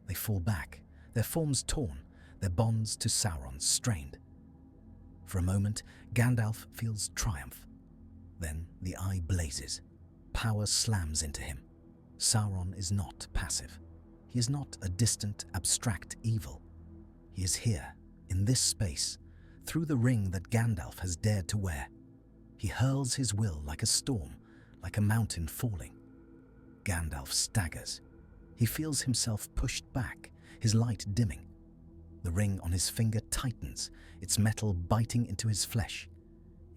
They fall back, their forms torn, their bonds to Sauron strained. For a moment, Gandalf feels triumph. Then the Eye blazes. Power slams into him. Sauron is not passive. He is not a distant, abstract evil. He is here, in this space, through the ring that Gandalf has dared to wear. He hurls his will like a storm, like a mountain falling. Gandalf staggers. He feels himself pushed back, his light dimming. The ring on his finger tightens, its metal biting into his flesh.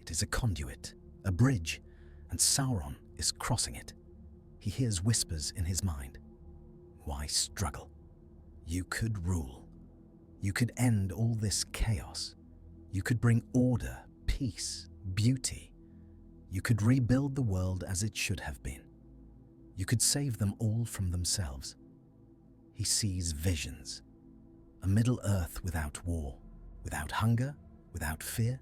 It is a conduit, a bridge, and Sauron is crossing it. He hears whispers in his mind. Why struggle? You could rule. You could end all this chaos. You could bring order, peace, beauty. You could rebuild the world as it should have been. You could save them all from themselves. He sees visions. A Middle-earth without war, without hunger, without fear.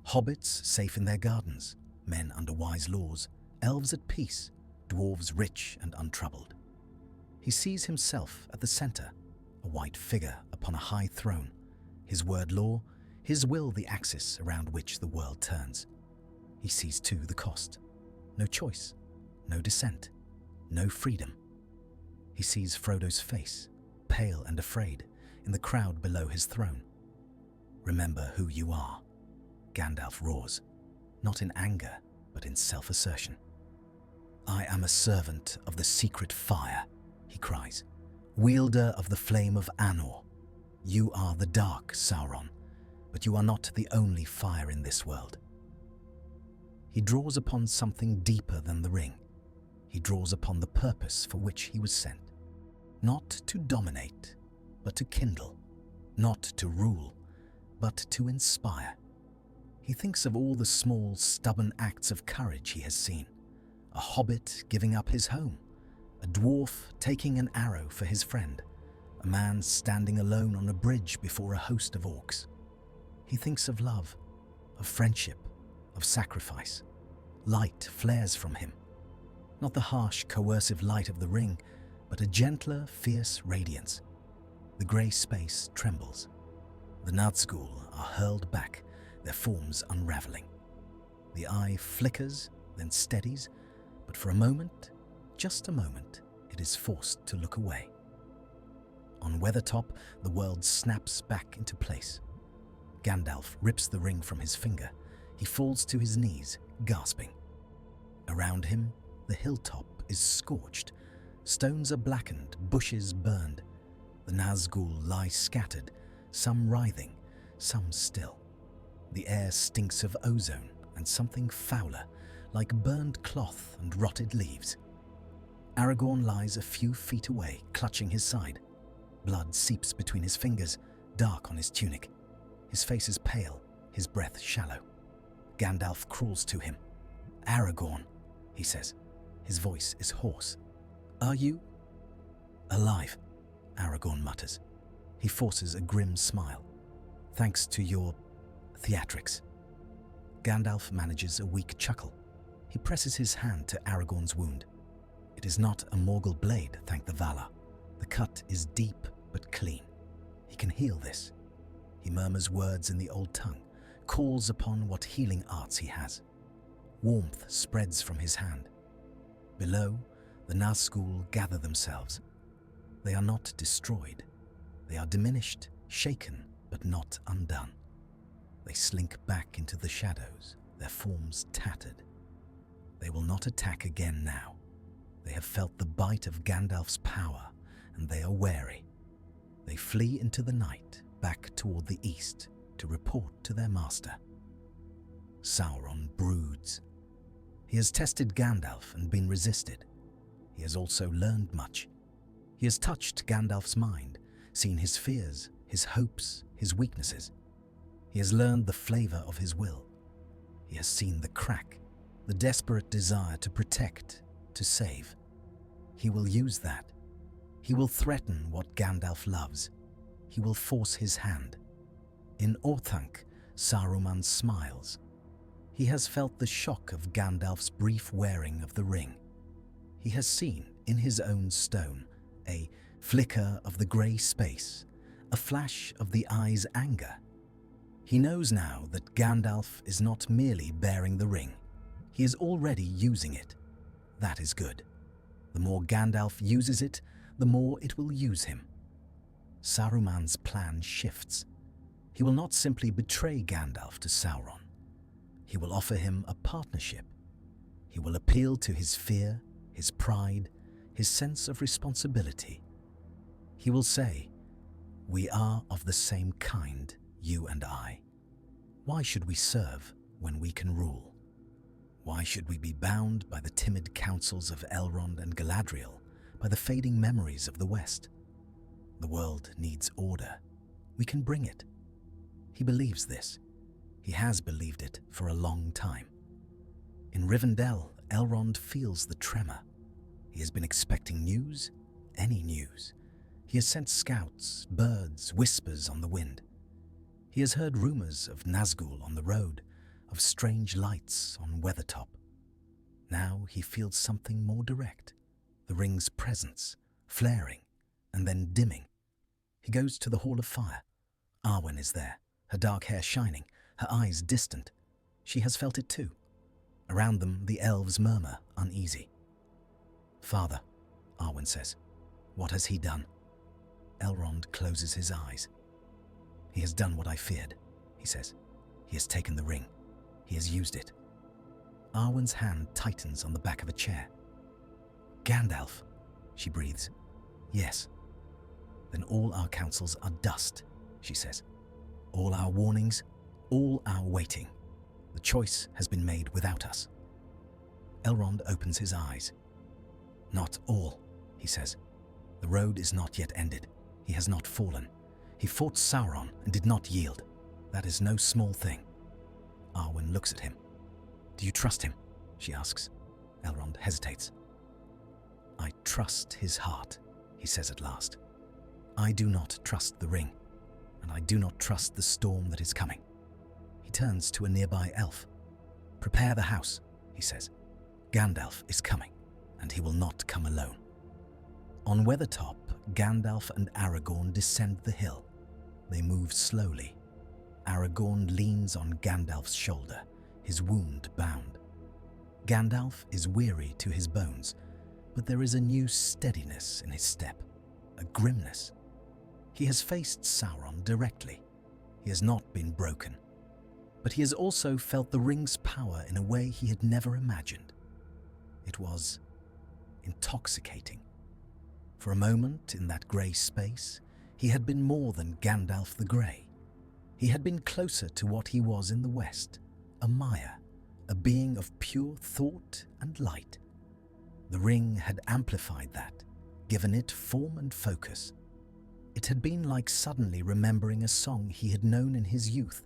Hobbits safe in their gardens, men under wise laws, elves at peace, dwarves rich and untroubled. He sees himself at the center, a white figure upon a high throne, his word law, his will the axis around which the world turns. He sees too the cost. No choice, no dissent, no freedom. He sees Frodo's face, pale and afraid, in the crowd below his throne. Remember who you are, Gandalf roars, not in anger, but in self-assertion. I am a servant of the secret fire, he cries, wielder of the flame of Anor. You are the dark, Sauron, but you are not the only fire in this world. He draws upon something deeper than the ring. He draws upon the purpose for which he was sent. Not to dominate, but to kindle. Not to rule, but to inspire. He thinks of all the small, stubborn acts of courage he has seen. A hobbit giving up his home, a dwarf taking an arrow for his friend, a man standing alone on a bridge before a host of orcs. He thinks of love, of friendship, of sacrifice. Light flares from him. Not the harsh, coercive light of the ring, but a gentler, fierce radiance. The grey space trembles. The Nazgul are hurled back, their forms unravelling. The eye flickers, then steadies, but for a moment, just a moment, it is forced to look away. On Weathertop, the world snaps back into place. Gandalf rips the ring from his finger. He falls to his knees, gasping. Around him, the hilltop is scorched. Stones are blackened, bushes burned. The Nazgul lie scattered, some writhing, some still. The air stinks of ozone and something fouler, like burned cloth and rotted leaves. Aragorn lies a few feet away, clutching his side. Blood seeps between his fingers, dark on his tunic. His face is pale, his breath shallow. Gandalf crawls to him. "Aragorn," he says. His voice is hoarse. "Are you?" "Alive," Aragorn mutters. He forces a grim smile. "Thanks to your theatrics." Gandalf manages a weak chuckle. He presses his hand to Aragorn's wound. It is not a Morgul blade, thank the Valar. The cut is deep but clean. He can heal this. He murmurs words in the old tongue, calls upon what healing arts he has. Warmth spreads from his hand. Below, the Nazgul gather themselves. They are not destroyed. They are diminished, shaken, but not undone. They slink back into the shadows, their forms tattered. They will not attack again now. They have felt the bite of Gandalf's power, and they are wary. They flee into the night, back toward the east, to report to their master. Sauron broods. He has tested Gandalf and been resisted. He has also learned much. He has touched Gandalf's mind, seen his fears, his hopes, his weaknesses. He has learned the flavor of his will. He has seen the crack, the desperate desire to protect, to save. He will use that. He will threaten what Gandalf loves. He will force his hand. In Orthanc, Saruman smiles. He has felt the shock of Gandalf's brief wearing of the ring. He has seen, in his own stone, a flicker of the grey space, a flash of the eye's anger. He knows now that Gandalf is not merely bearing the ring. He is already using it. That is good. The more Gandalf uses it, the more it will use him. Saruman's plan shifts. He will not simply betray Gandalf to Sauron. He will offer him a partnership. He will appeal to his fear, his pride, his sense of responsibility. He will say, "We are of the same kind, you and I. Why should we serve when we can rule? Why should we be bound by the timid counsels of Elrond and Galadriel, by the fading memories of the West? The world needs order. We can bring it." He believes this. He has believed it for a long time. In Rivendell, Elrond feels the tremor. He has been expecting news, any news. He has sent scouts, birds, whispers on the wind. He has heard rumors of Nazgul on the road, of strange lights on Weathertop. Now he feels something more direct, the ring's presence, flaring and then dimming. He goes to the Hall of Fire. Arwen is there, her dark hair shining, her eyes distant. She has felt it too. Around them, the elves murmur, uneasy. "Father," Arwen says, "what has he done?" Elrond closes his eyes. "He has done what I feared," he says. "He has taken the ring. He has used it." Arwen's hand tightens on the back of a chair. "Gandalf," she breathes. "Yes." "Then all our counsels are dust," she says. "All our warnings, all our waiting. The choice has been made without us." Elrond opens his eyes. "Not all," he says. "The road is not yet ended. He has not fallen. He fought Sauron and did not yield. That is no small thing." Arwen looks at him. "Do you trust him?" she asks. Elrond hesitates. "I trust his heart," he says at last. "I do not trust the ring, and I do not trust the storm that is coming." He turns to a nearby elf. "Prepare the house," he says. "Gandalf is coming, and he will not come alone." On Weathertop, Gandalf and Aragorn descend the hill. They move slowly. Aragorn leans on Gandalf's shoulder, his wound bound. Gandalf is weary to his bones, but there is a new steadiness in his step, a grimness. He has faced Sauron directly. He has not been broken. But he has also felt the ring's power in a way he had never imagined. It was intoxicating. For a moment in that grey space, he had been more than Gandalf the Grey. He had been closer to what he was in the West, a Maia, a being of pure thought and light. The ring had amplified that, given it form and focus. It had been like suddenly remembering a song he had known in his youth,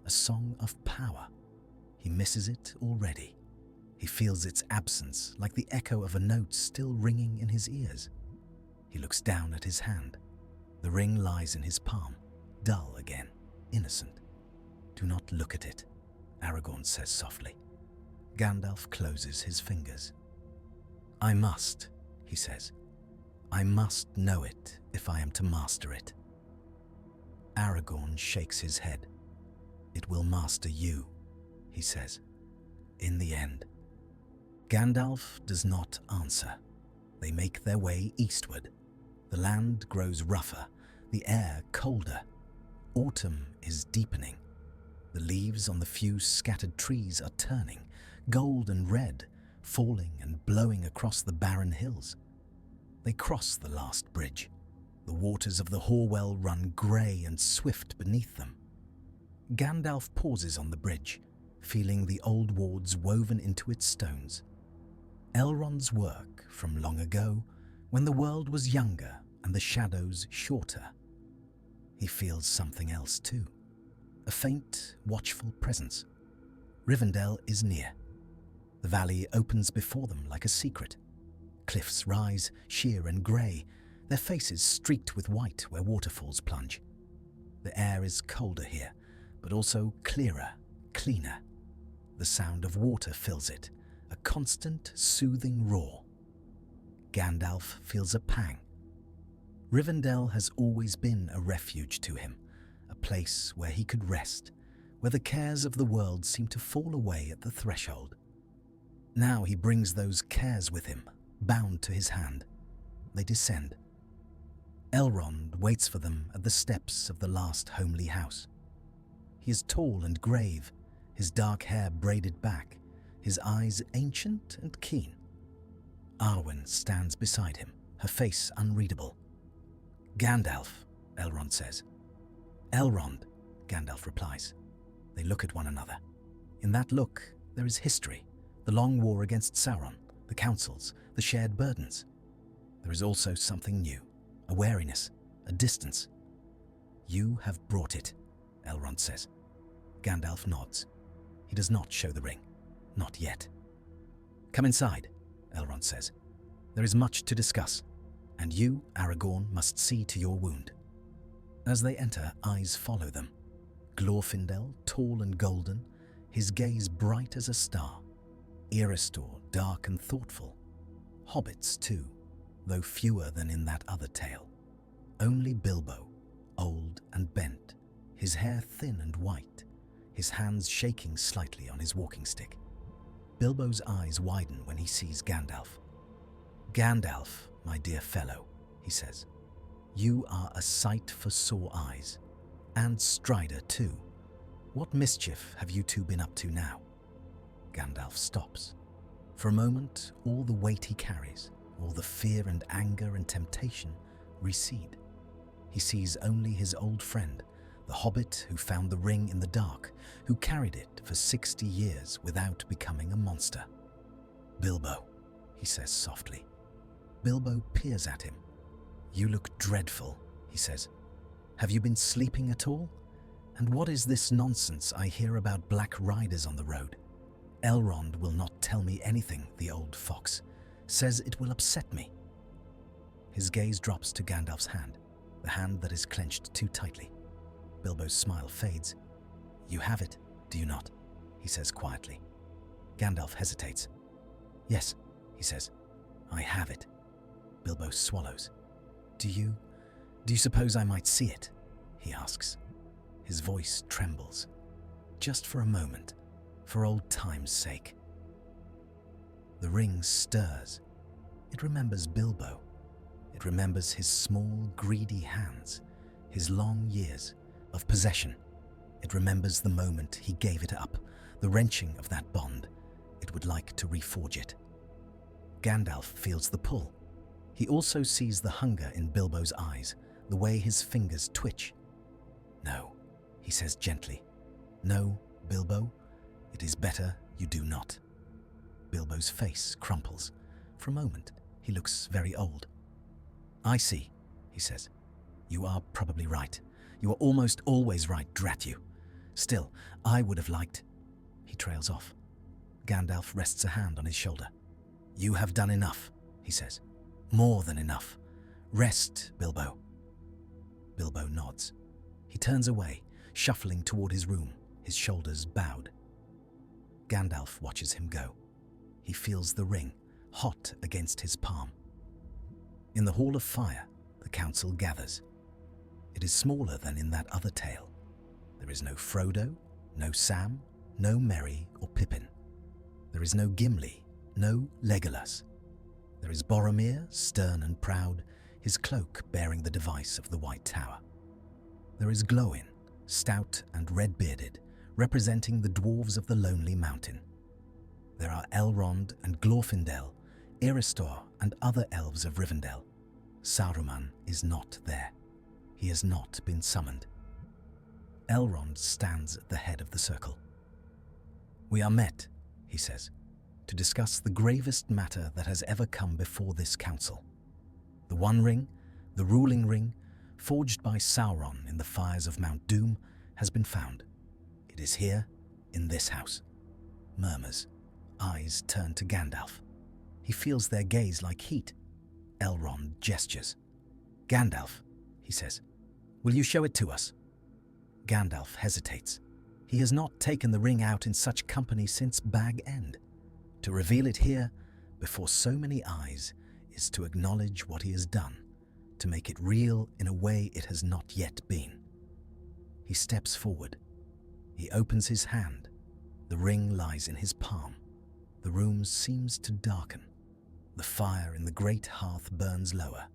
a song of power. He misses it already. He feels its absence like the echo of a note still ringing in his ears. He looks down at his hand. The ring lies in his palm, dull again, innocent. "Do not look at it," Aragorn says softly. Gandalf closes his fingers. "I must," he says. "I must know it if I am to master it." Aragorn shakes his head. "It will master you," he says, "in the end." Gandalf does not answer. They make their way eastward. The land grows rougher, the air colder. Autumn is deepening. The leaves on the few scattered trees are turning, gold and red, falling and blowing across the barren hills. They cross the last bridge. The waters of the Horwell run grey and swift beneath them. Gandalf pauses on the bridge, feeling the old wards woven into its stones. Elrond's work from long ago, when the world was younger and the shadows shorter. He feels something else too, a faint, watchful presence. Rivendell is near. The valley opens before them like a secret. Cliffs rise, sheer and grey, their faces streaked with white where waterfalls plunge. The air is colder here, but also clearer, cleaner. The sound of water fills it, a constant, soothing roar. Gandalf feels a pang. Rivendell has always been a refuge to him, a place where he could rest, where the cares of the world seem to fall away at the threshold. Now he brings those cares with him, bound to his hand. They descend. Elrond waits for them at the steps of the last homely house. He is tall and grave, his dark hair braided back, his eyes ancient and keen. Arwen stands beside him, her face unreadable. "Gandalf," Elrond says. "Elrond," Gandalf replies. They look at one another. In that look, there is history, the long war against Sauron, the councils, the shared burdens. There is also something new, a wariness, a distance. "You have brought it," Elrond says. Gandalf nods. He does not show the ring. Not yet. "Come inside," Elrond says. "There is much to discuss, and you, Aragorn, must see to your wound." As they enter, eyes follow them. Glorfindel, tall and golden, his gaze bright as a star. Erestor, dark and thoughtful. Hobbits, too, though fewer than in that other tale. Only Bilbo, old and bent, his hair thin and white, his hands shaking slightly on his walking stick. Bilbo's eyes widen when he sees Gandalf. "Gandalf, my dear fellow," he says, "you are a sight for sore eyes. And Strider, too. What mischief have you two been up to now?" Gandalf stops. For a moment, all the weight he carries, all the fear and anger and temptation, recede. He sees only his old friend, the hobbit who found the ring in the dark, who carried it for 60 years without becoming a monster. "Bilbo," he says softly. Bilbo peers at him. "You look dreadful," he says. "Have you been sleeping at all? And what is this nonsense I hear about black riders on the road? Elrond will not tell me anything, the old fox. Says it will upset me. His gaze drops to Gandalf's hand, the hand that is clenched too tightly. Bilbo's smile fades. You have it, do you not? He says quietly. Gandalf hesitates. Yes, he says. I have it. Bilbo swallows. Do you suppose I might see it? He asks. His voice trembles. Just for a moment, for old time's sake. The ring stirs. It remembers Bilbo. It remembers his small, greedy hands, his long years of possession. It remembers the moment he gave it up, the wrenching of that bond. It would like to reforge it. Gandalf feels the pull. He also sees the hunger in Bilbo's eyes, the way his fingers twitch. No, he says gently. No, Bilbo, it is better you do not. Bilbo's face crumples. For a moment, he looks very old. I see, he says. You are probably right. You are almost always right, drat you. Still, I would have liked... He trails off. Gandalf rests a hand on his shoulder. You have done enough, he says. More than enough. Rest, Bilbo. Bilbo nods. He turns away, shuffling toward his room, his shoulders bowed. Gandalf watches him go. He feels the ring, hot against his palm. In the Hall of Fire, the council gathers. It is smaller than in that other tale. There is no Frodo, no Sam, no Merry or Pippin. There is no Gimli, no Legolas. There is Boromir, stern and proud, his cloak bearing the device of the White Tower. There is Glóin, stout and red-bearded, representing the dwarves of the Lonely Mountain. There are Elrond and Glorfindel, Erestor and other elves of Rivendell. Saruman is not there. He has not been summoned. Elrond stands at the head of the circle. We are met, he says, to discuss the gravest matter that has ever come before this council. The One Ring, the ruling ring, forged by Sauron in the fires of Mount Doom, has been found. It is here, in this house. Murmurs. Eyes turn to Gandalf. He feels their gaze like heat. Elrond gestures. Gandalf, he says, will you show it to us? Gandalf hesitates. He has not taken the ring out in such company since Bag End. To reveal it here, before so many eyes, is to acknowledge what he has done, to make it real in a way it has not yet been. He steps forward. He opens his hand. The ring lies in his palm. The room seems to darken. The fire in the great hearth burns lower.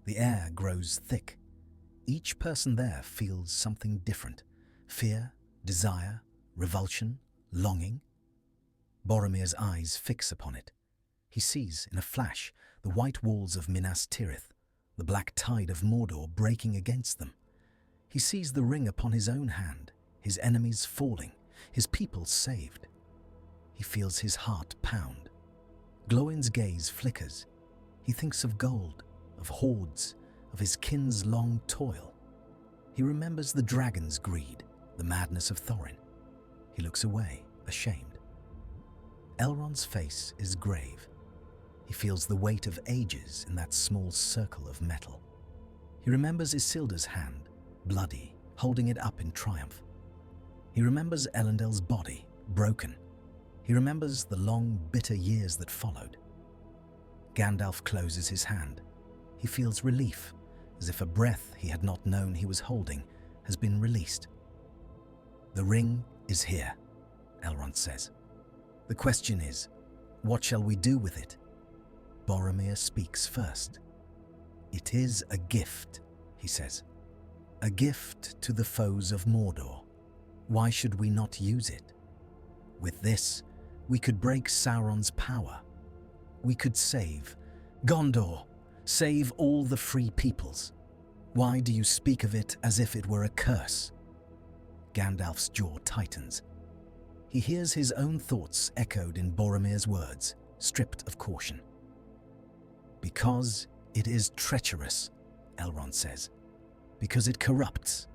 The air grows thick. Each person there feels something different. Fear, desire, revulsion, longing. Boromir's eyes fix upon it. He sees, in a flash, the white walls of Minas Tirith, the black tide of Mordor breaking against them. He sees the ring upon his own hand, his enemies falling, his people saved. He feels his heart pound. Glóin's gaze flickers. He thinks of gold, of hoards, of his kin's long toil. He remembers the dragon's greed, the madness of Thorin. He looks away, ashamed. Elrond's face is grave. He feels the weight of ages in that small circle of metal. He remembers Isildur's hand, bloody, holding it up in triumph. He remembers Elendil's body, broken. He remembers the long, bitter years that followed. Gandalf closes his hand. He feels relief, as if a breath he had not known he was holding has been released. The ring is here, Elrond says. The question is, what shall we do with it? Boromir speaks first. It is a gift, he says. A gift to the foes of Mordor. Why should we not use it? With this, we could break Sauron's power. We could save Gondor, save all the free peoples. Why do you speak of it as if it were a curse? Gandalf's jaw tightens. He hears his own thoughts echoed in Boromir's words, stripped of caution. Because it is treacherous, Elrond says. Because it corrupts.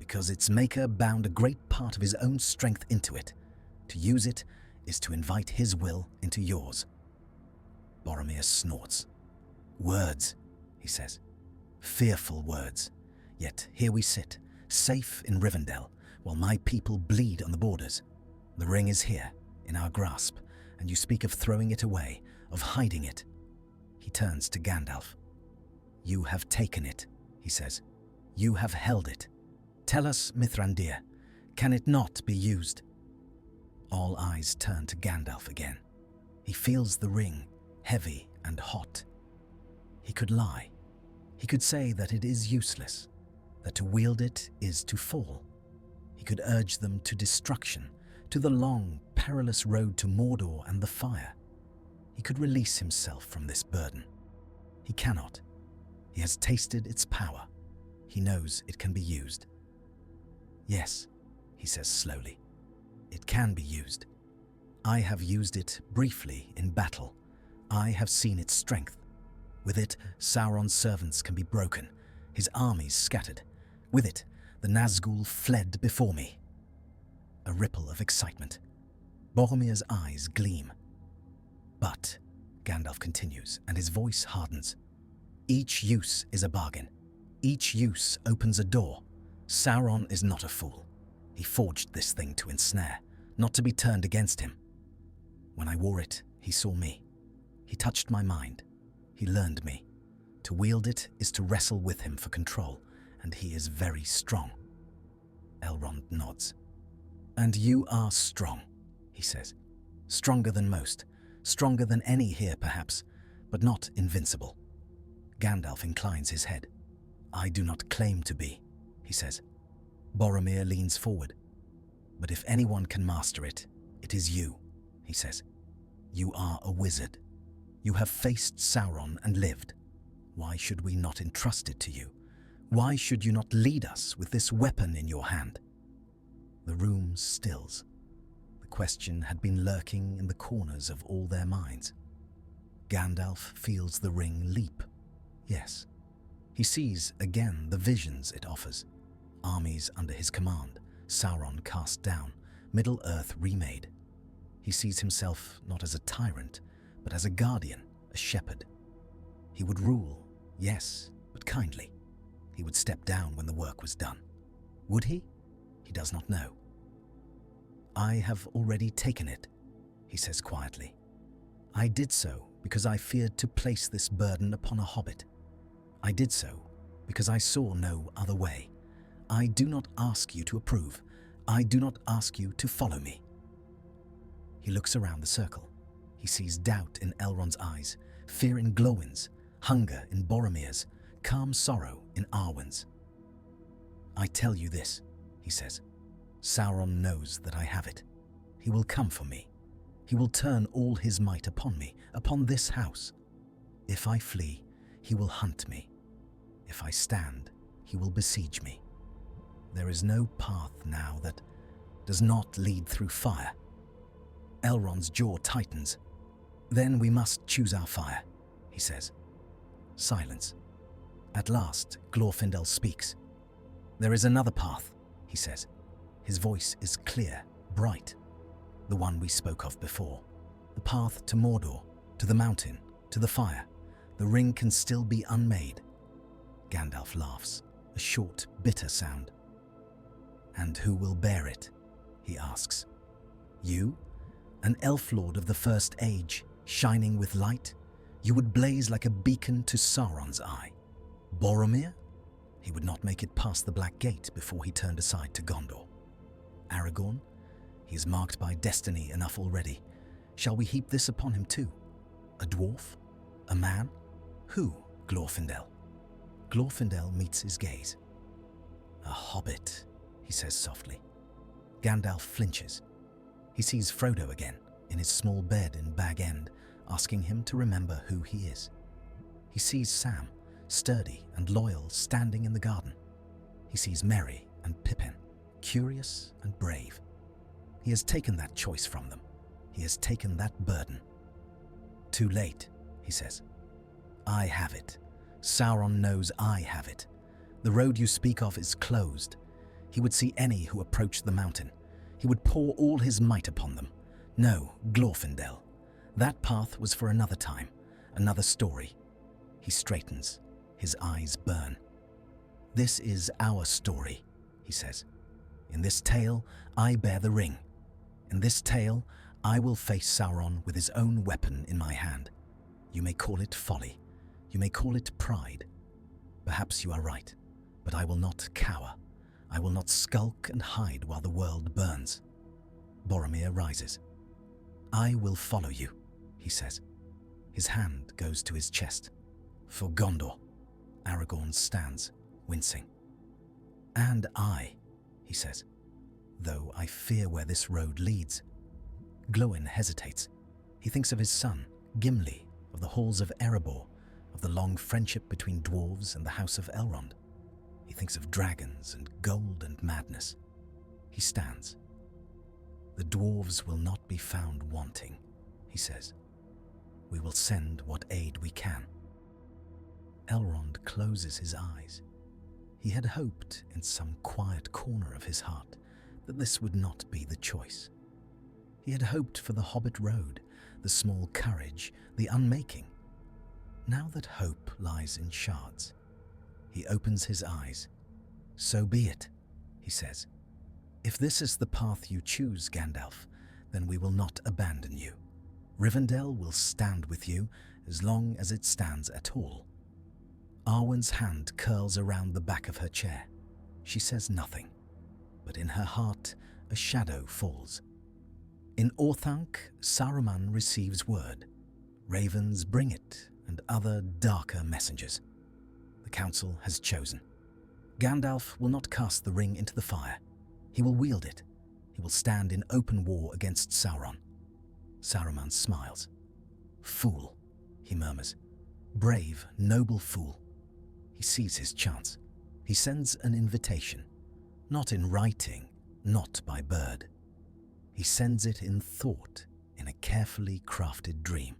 because its maker bound a great part of his own strength into it. To use it is to invite his will into yours. Boromir snorts. Words, he says. Fearful words. Yet here we sit, safe in Rivendell, while my people bleed on the borders. The ring is here, in our grasp, and you speak of throwing it away, of hiding it. He turns to Gandalf. You have taken it, he says. You have held it. Tell us, Mithrandir, can it not be used? All eyes turn to Gandalf again. He feels the ring, heavy and hot. He could lie. He could say that it is useless, that to wield it is to fall. He could urge them to destruction, to the long, perilous road to Mordor and the fire. He could release himself from this burden. He cannot. He has tasted its power. He knows it can be used. Yes, he says slowly, it can be used. I have used it briefly in battle. I have seen its strength. With it, Sauron's servants can be broken, his armies scattered. With it, the Nazgul fled before me. A ripple of excitement. Boromir's eyes gleam. But, Gandalf continues, and his voice hardens. Each use is a bargain. Each use opens a door. Sauron is not a fool. He forged this thing to ensnare, not to be turned against him. When I wore it, he saw me. He touched my mind. He learned me. To wield it is to wrestle with him for control, and he is very strong. Elrond nods. And you are strong, he says. Stronger than most, stronger than any here perhaps, but not invincible. Gandalf inclines his head. I do not claim to be, he says. Boromir leans forward. But if anyone can master it, it is you, he says. You are a wizard. You have faced Sauron and lived. Why should we not entrust it to you? Why should you not lead us with this weapon in your hand? The room stills. The question had been lurking in the corners of all their minds. Gandalf feels the ring leap. Yes. He sees again the visions it offers. Armies under his command, Sauron cast down, Middle-earth remade. He sees himself not as a tyrant, but as a guardian, a shepherd. He would rule, yes, but kindly. He would step down when the work was done. Would he? He does not know. I have already taken it, he says quietly. I did so because I feared to place this burden upon a hobbit. I did so because I saw no other way. I do not ask you to approve. I do not ask you to follow me. He looks around the circle. He sees doubt in Elrond's eyes, fear in Glowin's, hunger in Boromir's, calm sorrow in Arwen's. I tell you this, he says. Sauron knows that I have it. He will come for me. He will turn all his might upon me, upon this house. If I flee, he will hunt me. If I stand, he will besiege me. There is no path now that does not lead through fire. Elrond's jaw tightens. Then we must choose our fire, he says. Silence. At last, Glorfindel speaks. There is another path, he says. His voice is clear, bright. The one we spoke of before. The path to Mordor, to the mountain, to the fire. The ring can still be unmade. Gandalf laughs, a short, bitter sound. And who will bear it? He asks. You? An elf lord of the First Age, shining with light? You would blaze like a beacon to Sauron's eye. Boromir? He would not make it past the Black Gate before he turned aside to Gondor. Aragorn? He is marked by destiny enough already. Shall we heap this upon him too? A dwarf? A man? Who, Glorfindel? Glorfindel meets his gaze. A hobbit, he says softly. Gandalf flinches. He sees Frodo again, in his small bed in Bag End, asking him to remember who he is. He sees Sam, sturdy and loyal, standing in the garden. He sees Merry and Pippin, curious and brave. He has taken that choice from them. He has taken that burden. Too late, he says. I have it. Sauron knows I have it. The road you speak of is closed. He would see any who approached the mountain. He would pour all his might upon them. No, Glorfindel. That path was for another time, another story. He straightens. His eyes burn. This is our story, he says. In this tale, I bear the ring. In this tale, I will face Sauron with his own weapon in my hand. You may call it folly. You may call it pride. Perhaps you are right, but I will not cower. I will not skulk and hide while the world burns. Boromir rises. I will follow you, he says. His hand goes to his chest. For Gondor. Aragorn stands, wincing. And I, he says, though I fear where this road leads. Glóin hesitates. He thinks of his son, Gimli, of the halls of Erebor, of the long friendship between dwarves and the House of Elrond. He thinks of dragons and gold and madness. He stands. The dwarves will not be found wanting, he says. We will send what aid we can. Elrond closes his eyes. He had hoped in some quiet corner of his heart that this would not be the choice. He had hoped for the Hobbit road, the small courage, the unmaking. Now that hope lies in shards, he opens his eyes. So be it, he says. If this is the path you choose, Gandalf, then we will not abandon you. Rivendell will stand with you as long as it stands at all. Arwen's hand curls around the back of her chair. She says nothing, but in her heart a shadow falls. In Orthanc, Saruman receives word. Ravens bring it, and other darker messengers. The council has chosen. Gandalf will not cast the ring into the fire. He will wield it. He will stand in open war against Sauron. Saruman smiles. Fool, he murmurs. Brave, noble fool. He sees his chance. He sends an invitation. Not in writing, not by bird. He sends it in thought, in a carefully crafted dream.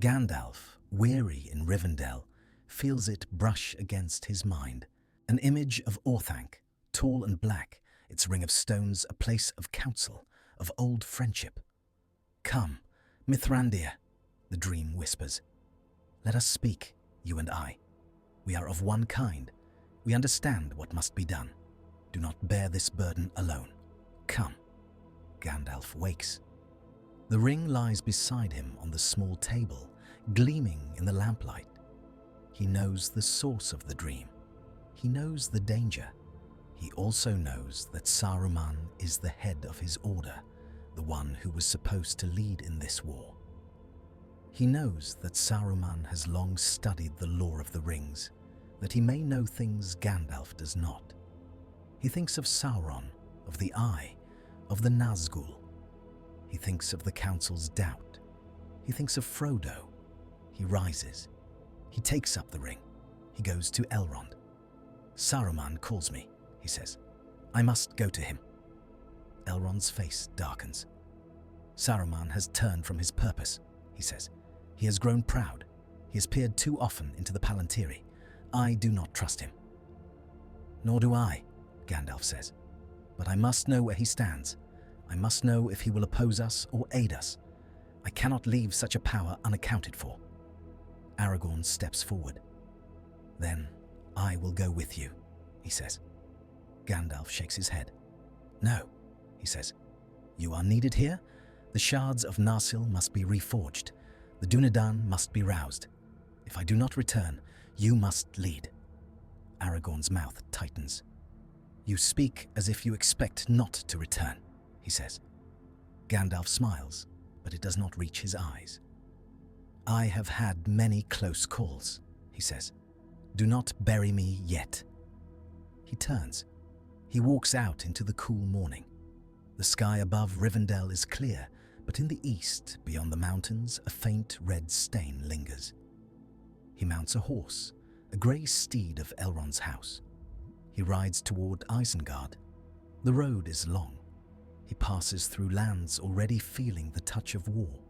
Gandalf, weary in Rivendell, feels it brush against his mind. An image of Orthanc, tall and black, its ring of stones a place of counsel, of old friendship. Come, Mithrandir, the dream whispers. Let us speak, you and I. We are of one kind. We understand what must be done. Do not bear this burden alone. Come. Gandalf wakes. The ring lies beside him on the small table, gleaming in the lamplight. He knows the source of the dream. He knows the danger. He also knows that Saruman is the head of his order, the one who was supposed to lead in this war. He knows that Saruman has long studied the lore of the rings, that he may know things Gandalf does not. He thinks of Sauron, of the Eye, of the Nazgul. He thinks of the Council's doubt. He thinks of Frodo. He rises. He takes up the ring. He goes to Elrond. Saruman calls me, he says. I must go to him. Elrond's face darkens. Saruman has turned from his purpose, he says. He has grown proud. He has peered too often into the Palantiri. I do not trust him. Nor do I, Gandalf says. But I must know where he stands. I must know if he will oppose us or aid us. I cannot leave such a power unaccounted for. Aragorn steps forward. Then I will go with you, he says. Gandalf shakes his head. No, he says. You are needed here. The shards of Narsil must be reforged. The Dunedain must be roused. If I do not return, you must lead. Aragorn's mouth tightens. You speak as if you expect not to return, he says. Gandalf smiles, but it does not reach his eyes. I have had many close calls, he says. Do not bury me yet. He turns. He walks out into the cool morning. The sky above Rivendell is clear, but in the east, beyond the mountains, a faint red stain lingers. He mounts a horse, a grey steed of Elrond's house. He rides toward Isengard. The road is long. He passes through lands already feeling the touch of war.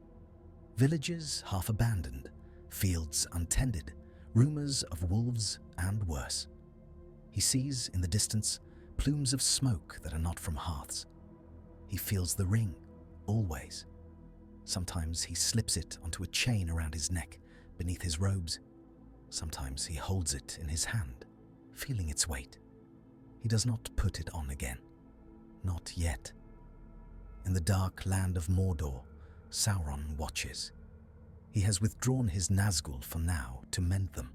Villages half abandoned, fields untended, rumours of wolves and worse. He sees in the distance plumes of smoke that are not from hearths. He feels the ring, always. Sometimes he slips it onto a chain around his neck, beneath his robes. Sometimes he holds it in his hand, feeling its weight. He does not put it on again. Not yet. In the dark land of Mordor, Sauron watches. He has withdrawn his Nazgul for now to mend them.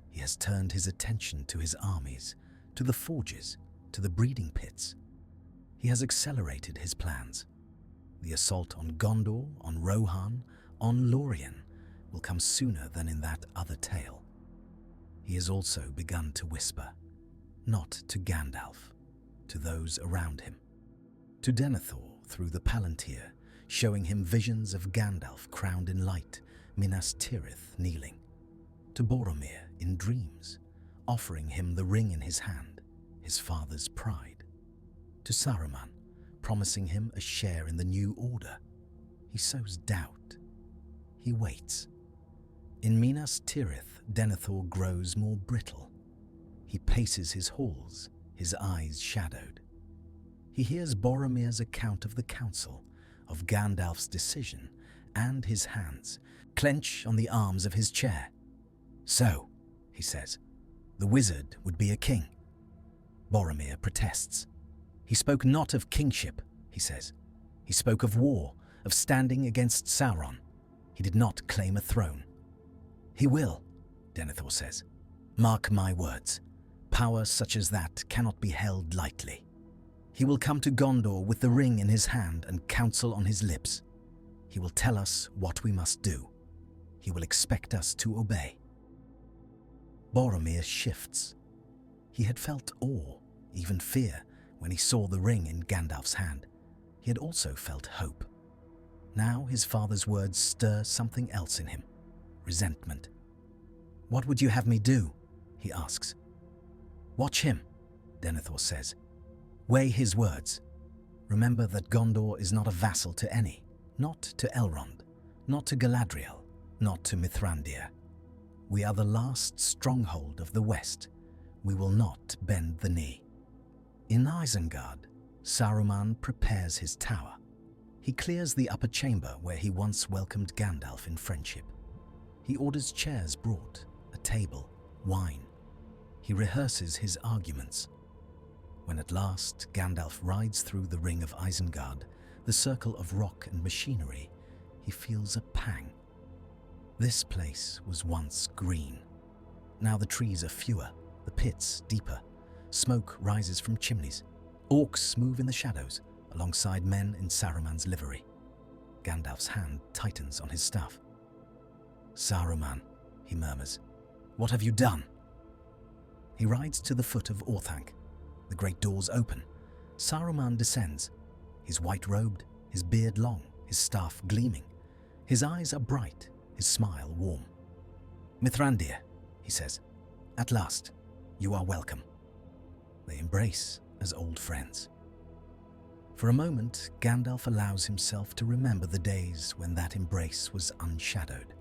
He has turned his attention to his armies, to the forges, to the breeding pits. He has accelerated his plans. The assault on Gondor, on Rohan, on Lorien will come sooner than in that other tale. He has also begun to whisper, not to Gandalf, to those around him. To Denethor through the Palantir, showing him visions of Gandalf crowned in light, Minas Tirith kneeling. To Boromir in dreams, offering him the ring in his hand, his father's pride. To Saruman, promising him a share in the new order. He sows doubt. He waits. In Minas Tirith, Denethor grows more brittle. He paces his halls, his eyes shadowed. He hears Boromir's account of the council, of Gandalf's decision, and his hands clench on the arms of his chair. So, he says, the wizard would be a king. Boromir protests. He spoke not of kingship, he says. He spoke of war, of standing against Sauron. He did not claim a throne. He will, Denethor says. Mark my words. Power such as that cannot be held lightly. He will come to Gondor with the ring in his hand and counsel on his lips. He will tell us what we must do. He will expect us to obey. Boromir shifts. He had felt awe, even fear, when he saw the ring in Gandalf's hand. He had also felt hope. Now his father's words stir something else in him, resentment. What would you have me do? He asks. Watch him, Denethor says. Weigh his words. Remember that Gondor is not a vassal to any, not to Elrond, not to Galadriel, not to Mithrandir. We are the last stronghold of the West. We will not bend the knee. In Isengard, Saruman prepares his tower. He clears the upper chamber where he once welcomed Gandalf in friendship. He orders chairs brought, a table, wine. He rehearses his arguments. When at last Gandalf rides through the ring of Isengard, the circle of rock and machinery, he feels a pang. This place was once green. Now the trees are fewer, the pits deeper. Smoke rises from chimneys. Orcs move in the shadows, alongside men in Saruman's livery. Gandalf's hand tightens on his staff. Saruman, he murmurs, what have you done? He rides to the foot of Orthanc. The great doors open. Saruman descends, his white-robed, his beard long, his staff gleaming. His eyes are bright, his smile warm. Mithrandir, he says, at last, you are welcome. They embrace as old friends. For a moment, Gandalf allows himself to remember the days when that embrace was unshadowed.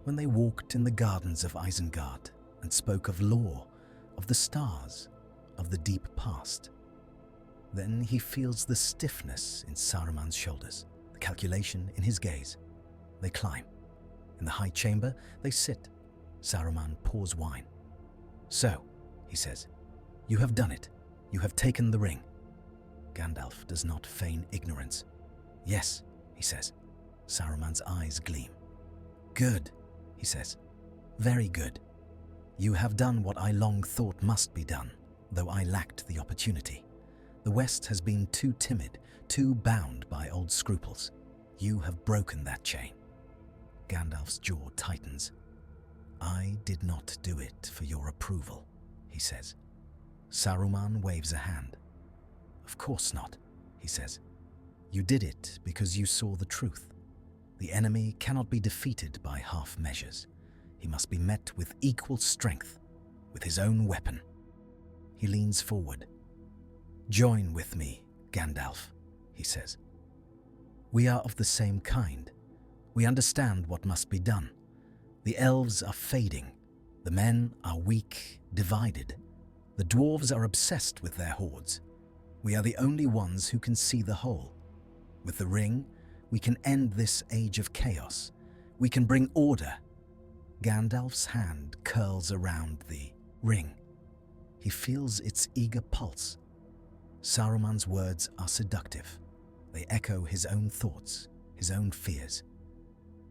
When they walked in the gardens of Isengard and spoke of lore, of the stars, of the deep past. Then he feels the stiffness in Saruman's shoulders, the calculation in his gaze. They climb. In the high chamber, they sit. Saruman pours wine. So, he says, you have done it. You have taken the ring. Gandalf does not feign ignorance. Yes, he says. Saruman's eyes gleam. Good, he says. Very good. You have done what I long thought must be done, though I lacked the opportunity. The West has been too timid, too bound by old scruples. You have broken that chain. Gandalf's jaw tightens. I did not do it for your approval, he says. Saruman waves a hand. Of course not, he says. You did it because you saw the truth. The enemy cannot be defeated by half measures. He must be met with equal strength, with his own weapon. He leans forward. Join with me, Gandalf, he says. We are of the same kind. We understand what must be done. The elves are fading. The men are weak, divided. The dwarves are obsessed with their hoards. We are the only ones who can see the whole. With the ring, we can end this age of chaos. We can bring order. Gandalf's hand curls around the ring. He feels its eager pulse. Saruman's words are seductive. They echo his own thoughts, his own fears.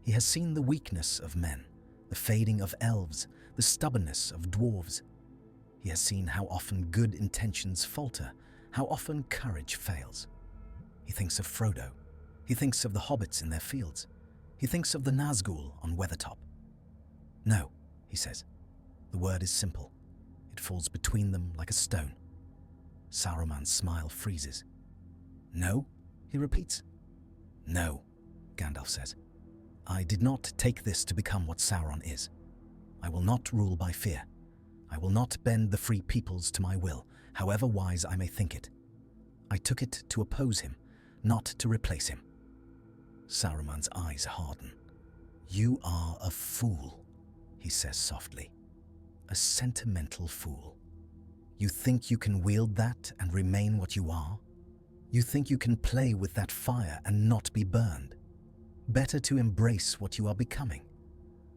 He has seen the weakness of men, the fading of elves, the stubbornness of dwarves. He has seen how often good intentions falter, how often courage fails. He thinks of Frodo. He thinks of the hobbits in their fields. He thinks of the Nazgul on Weathertop. No, he says. The word is simple. It falls between them like a stone. Saruman's smile freezes. No, he repeats. No, Gandalf says. I did not take this to become what Sauron is. I will not rule by fear. I will not bend the free peoples to my will, however wise I may think it. I took it to oppose him, not to replace him. Saruman's eyes harden. You are a fool, he says softly. A sentimental fool. You think you can wield that and remain what you are? You think you can play with that fire and not be burned? Better to embrace what you are becoming.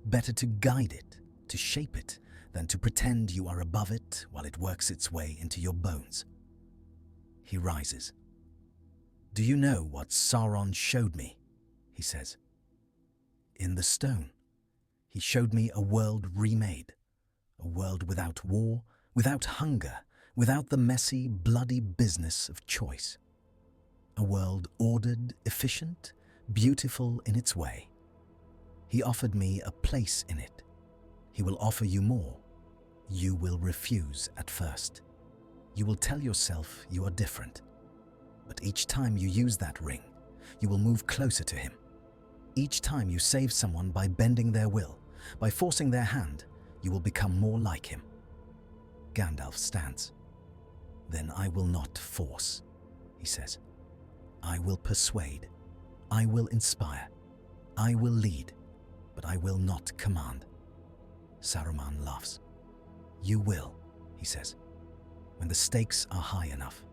Better to guide it, to shape it, than to pretend you are above it while it works its way into your bones. He rises. Do you know what Sauron showed me? He says. In the stone, he showed me a world remade. A world without war, without hunger, without the messy, bloody business of choice. A world ordered, efficient, beautiful in its way. He offered me a place in it. He will offer you more. You will refuse at first. You will tell yourself you are different. But each time you use that ring, you will move closer to him. Each time you save someone by bending their will, by forcing their hand, you will become more like him. Gandalf stands. Then I will not force, he says. I will persuade. I will inspire. I will lead, but I will not command. Saruman laughs. You will, he says. When the stakes are high enough,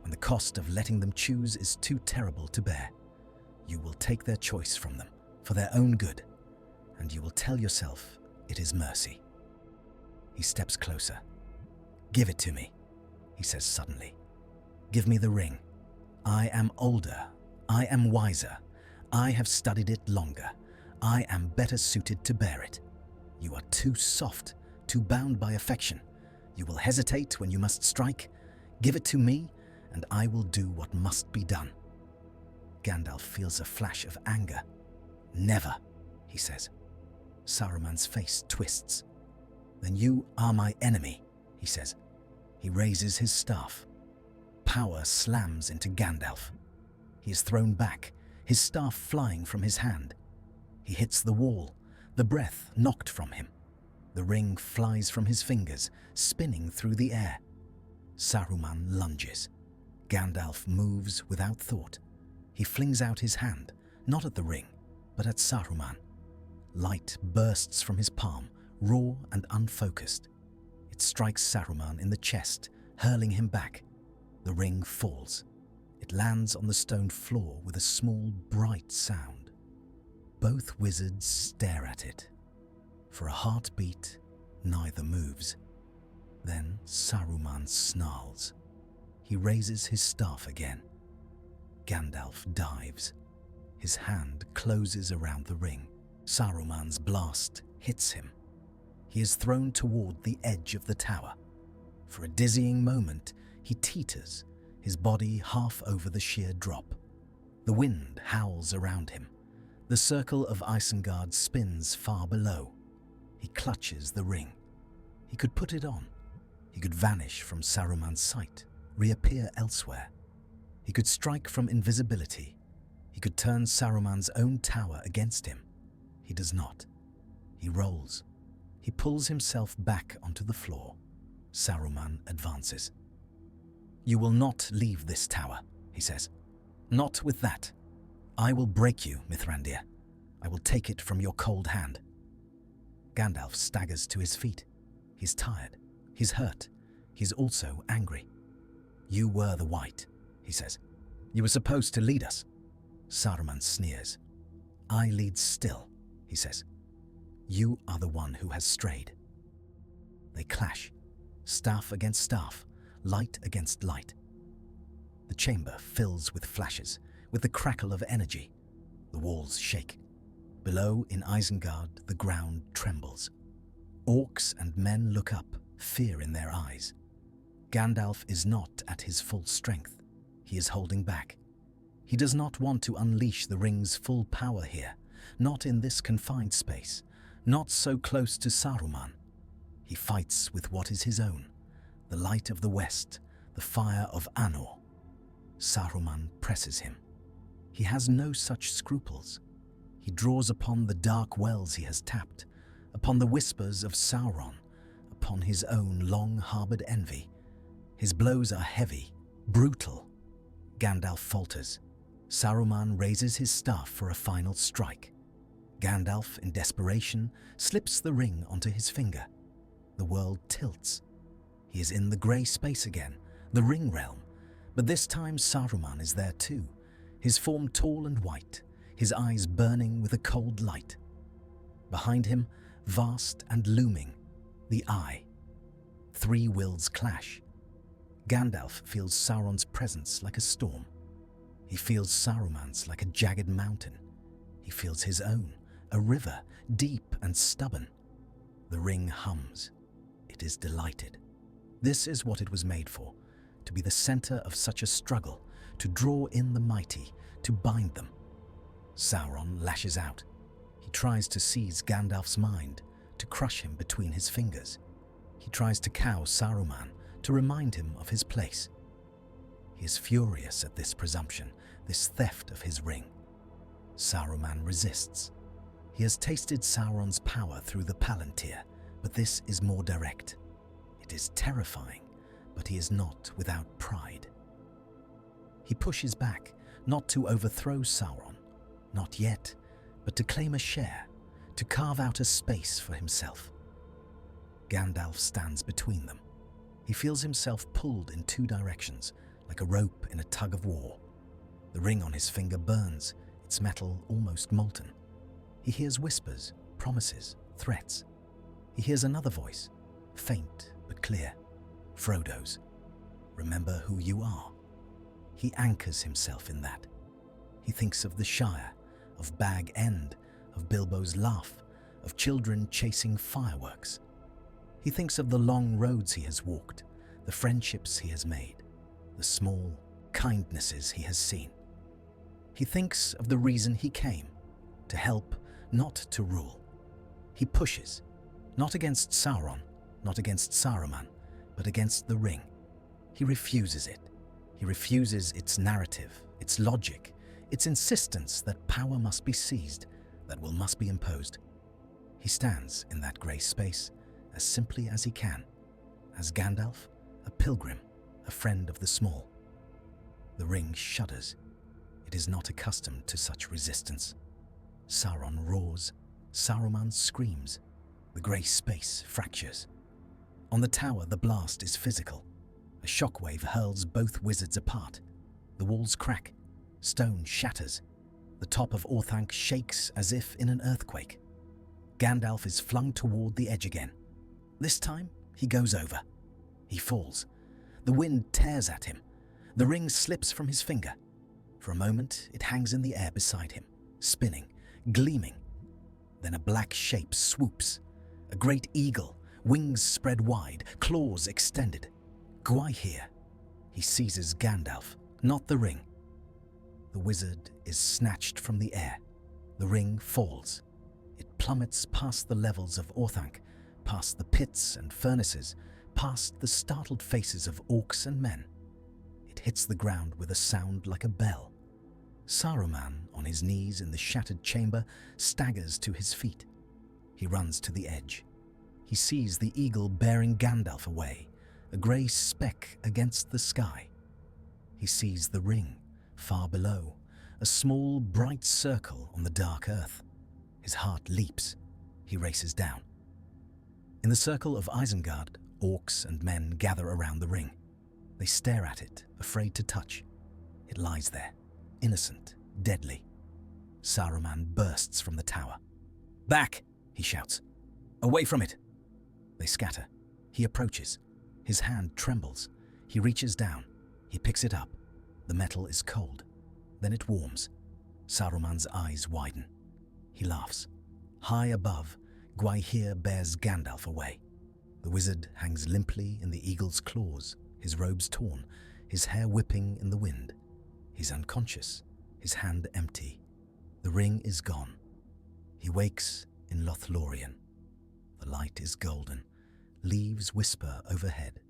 when the cost of letting them choose is too terrible to bear, you will take their choice from them for their own good, and you will tell yourself it is mercy. He steps closer. Give it to me, he says suddenly. Give me the ring. I am older. I am wiser. I have studied it longer. I am better suited to bear it. You are too soft, too bound by affection. You will hesitate when you must strike. Give it to me, and I will do what must be done. Gandalf feels a flash of anger. Never, he says. Saruman's face twists. Then you are my enemy, he says. He raises his staff. Power slams into Gandalf. He is thrown back, his staff flying from his hand. He hits the wall, the breath knocked from him. The ring flies from his fingers, spinning through the air. Saruman lunges. Gandalf moves without thought. He flings out his hand, not at the ring, but at Saruman. Light bursts from his palm, raw and unfocused. It strikes Saruman in the chest, hurling him back. The ring falls. It lands on the stone floor with a small, bright sound. Both wizards stare at it. For a heartbeat, neither moves. Then Saruman snarls. He raises his staff again. Gandalf dives. His hand closes around the ring. Saruman's blast hits him. He is thrown toward the edge of the tower. For a dizzying moment, he teeters, his body half over the sheer drop. The wind howls around him. The circle of Isengard spins far below. He clutches the ring. He could put it on. He could vanish from Saruman's sight, reappear elsewhere. He could strike from invisibility. He could turn Saruman's own tower against him. He does not. He rolls. He pulls himself back onto the floor. Saruman advances. You will not leave this tower, he says. Not with that. I will break you, Mithrandir. I will take it from your cold hand. Gandalf staggers to his feet. He's tired. He's hurt. He's also angry. "You were the White," he says. "You were supposed to lead us." Saruman sneers. "I lead still," he says. "You are the one who has strayed." They clash, staff against staff, light against light. The chamber fills with flashes, with the crackle of energy. The walls shake. Below, in Isengard, the ground trembles. Orcs and men look up, fear in their eyes. Gandalf is not at his full strength. He is holding back. He does not want to unleash the ring's full power here, not in this confined space, not so close to Saruman. He fights with what is his own, the light of the West, the fire of Anor. Saruman presses him. He has no such scruples. He draws upon the dark wells he has tapped, upon the whispers of Sauron, upon his own long-harbored envy. His blows are heavy, brutal. Gandalf falters. Saruman raises his staff for a final strike. Gandalf, in desperation, slips the ring onto his finger. The world tilts. He is in the grey space again, the ring realm, but this time Saruman is there too, his form tall and white, his eyes burning with a cold light. Behind him, vast and looming, the Eye. 3 wilds clash. Gandalf feels Sauron's presence like a storm. He feels Saruman's like a jagged mountain. He feels his own, a river, deep and stubborn. The ring hums. It is delighted. This is what it was made for, to be the center of such a struggle, to draw in the mighty, to bind them. Sauron lashes out. He tries to seize Gandalf's mind, to crush him between his fingers. He tries to cow Saruman, to remind him of his place. He is furious at this presumption, this theft of his ring. Saruman resists. He has tasted Sauron's power through the Palantir, but this is more direct. It is terrifying, but he is not without pride. He pushes back, not to overthrow Sauron, not yet, but to claim a share, to carve out a space for himself. Gandalf stands between them. He feels himself pulled in 2 directions, like a rope in a tug of war. The ring on his finger burns, its metal almost molten. He hears whispers, promises, threats. He hears another voice, faint but clear, Frodo's. "Remember who you are." He anchors himself in that. He thinks of the Shire, of Bag End, of Bilbo's laugh, of children chasing fireworks. He thinks of the long roads he has walked, the friendships he has made, the small kindnesses he has seen. He thinks of the reason he came, to help, not to rule. He pushes, not against Sauron, not against Saruman, but against the ring. He refuses it. He refuses its narrative, its logic, its insistence that power must be seized, that will must be imposed. He stands in that grey space as simply as he can, as Gandalf, a pilgrim, a friend of the small. The ring shudders. It is not accustomed to such resistance. Sauron roars. Saruman screams. The grey space fractures. On the tower, the blast is physical. A shockwave hurls both wizards apart. The walls crack. Stone shatters. The top of Orthanc shakes as if in an earthquake. Gandalf is flung toward the edge again. This time, he goes over. He falls. The wind tears at him. The ring slips from his finger. For a moment, it hangs in the air beside him, spinning, gleaming. Then a black shape swoops. A great eagle, wings spread wide, claws extended. Gwaihir. He seizes Gandalf, not the ring. The wizard is snatched from the air. The ring falls. It plummets past the levels of Orthanc, past the pits and furnaces, past the startled faces of orcs and men. It hits the ground with a sound like a bell. Saruman, on his knees in the shattered chamber, staggers to his feet. He runs to the edge. He sees the eagle bearing Gandalf away, a grey speck against the sky. He sees the ring, far below, a small, bright circle on the dark earth. His heart leaps. He races down. In the circle of Isengard, Orcs and men gather around the ring. They stare at it, afraid to touch. It lies there, innocent, deadly. Saruman bursts from the tower. "Back!" he shouts. "Away from it!" They scatter. He approaches. His hand trembles. He reaches down. He picks it up. The metal is cold. Then it warms. Saruman's eyes widen. He laughs. High above, Gwaihir bears Gandalf away. The wizard hangs limply in the eagle's claws, his robes torn, his hair whipping in the wind. He's unconscious, his hand empty. The ring is gone. He wakes in Lothlorien. The light is golden. Leaves whisper overhead.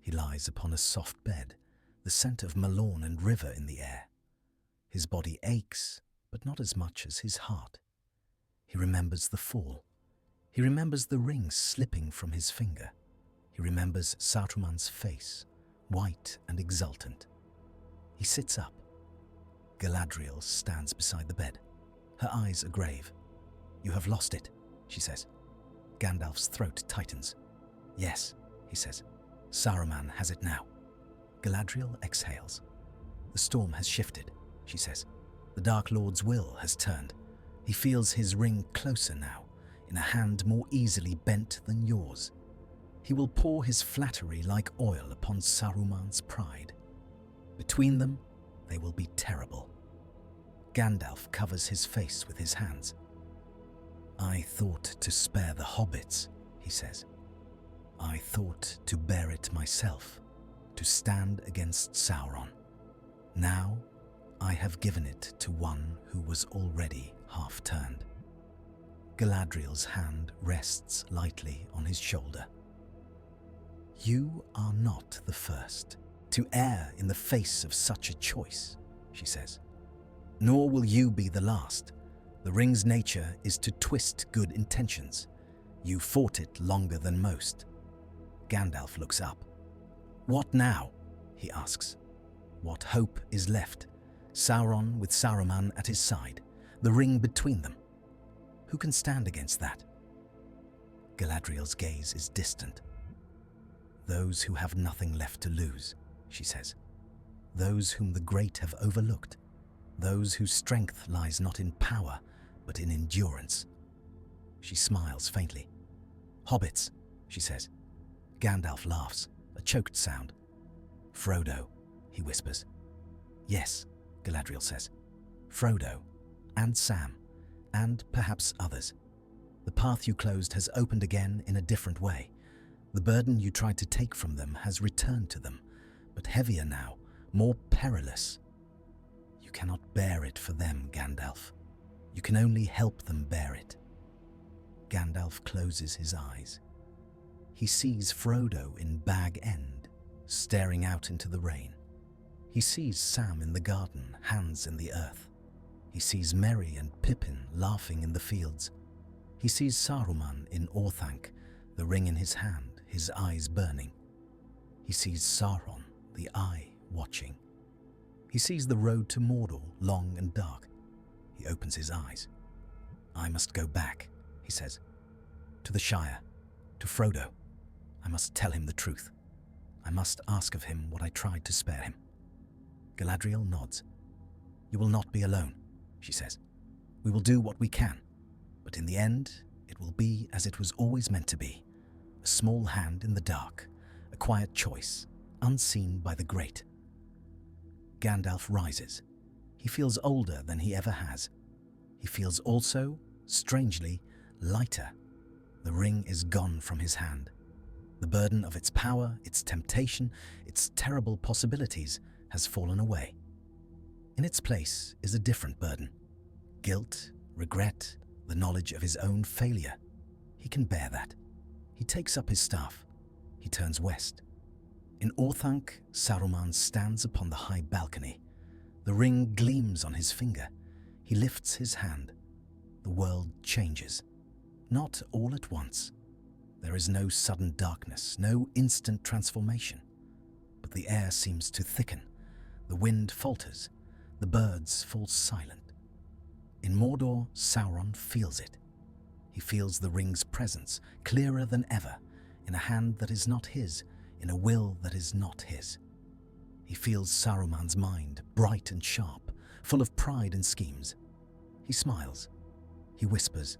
He lies upon a soft bed, the scent of Malorn and river in the air. His body aches, but not as much as his heart. He remembers the fall. He remembers the ring slipping from his finger. He remembers Saruman's face, white and exultant. He sits up. Galadriel stands beside the bed. Her eyes are grave. "You have lost it," she says. Gandalf's throat tightens. "Yes," he says. "Saruman has it now." Galadriel exhales. "The storm has shifted," she says. "The Dark Lord's will has turned. He feels his ring closer now, in a hand more easily bent than yours. He will pour his flattery like oil upon Saruman's pride. Between them, they will be terrible." Gandalf covers his face with his hands. "I thought to spare the hobbits," he says. "I thought to bear it myself, to stand against Sauron. Now I have given it to one who was already half-turned." Galadriel's hand rests lightly on his shoulder. "You are not the first to err in the face of such a choice," she says. "Nor will you be the last. The ring's nature is to twist good intentions. You fought it longer than most." Gandalf looks up. "What now?" he asks. What hope is left? Sauron with Saruman at his side, the ring between them. Who can stand against that? Galadriel's gaze is distant. "Those who have nothing left to lose," she says. "Those whom the great have overlooked. Those whose strength lies not in power, but in endurance." She smiles faintly. "Hobbits," she says. Gandalf laughs, a choked sound. "Frodo," he whispers. "Yes," Galadriel says. "Frodo, and Sam, and perhaps others. The path you closed has opened again in a different way. The burden you tried to take from them has returned to them, but heavier now, more perilous. You cannot bear it for them, Gandalf. You can only help them bear it." Gandalf closes his eyes. He sees Frodo in Bag End, staring out into the rain. He sees Sam in the garden, hands in the earth. He sees Merry and Pippin laughing in the fields. He sees Saruman in Orthanc, the ring in his hand, his eyes burning. He sees Sauron, the Eye, watching. He sees the road to Mordor, long and dark. He opens his eyes. "I must go back," he says. "To the Shire, to Frodo. I must tell him the truth. I must ask of him what I tried to spare him." Galadriel nods. "You will not be alone," she says. "We will do what we can, but in the end, it will be as it was always meant to be. A small hand in the dark, a quiet choice, unseen by the great." Gandalf rises. He feels older than he ever has. He feels also, strangely, lighter. The ring is gone from his hand. The burden of its power, its temptation, its terrible possibilities has fallen away. In its place is a different burden. Guilt, regret, the knowledge of his own failure. He can bear that. He takes up his staff. He turns west. In Orthanc, Saruman stands upon the high balcony. The ring gleams on his finger. He lifts his hand. The world changes. Not all at once. There is no sudden darkness, no instant transformation. But the air seems to thicken. The wind falters. The birds fall silent. In Mordor, Sauron feels it. He feels the ring's presence, clearer than ever. in a hand that is not his, in a will that is not his. He feels Saruman's mind, bright and sharp, full of pride and schemes. He smiles. He whispers.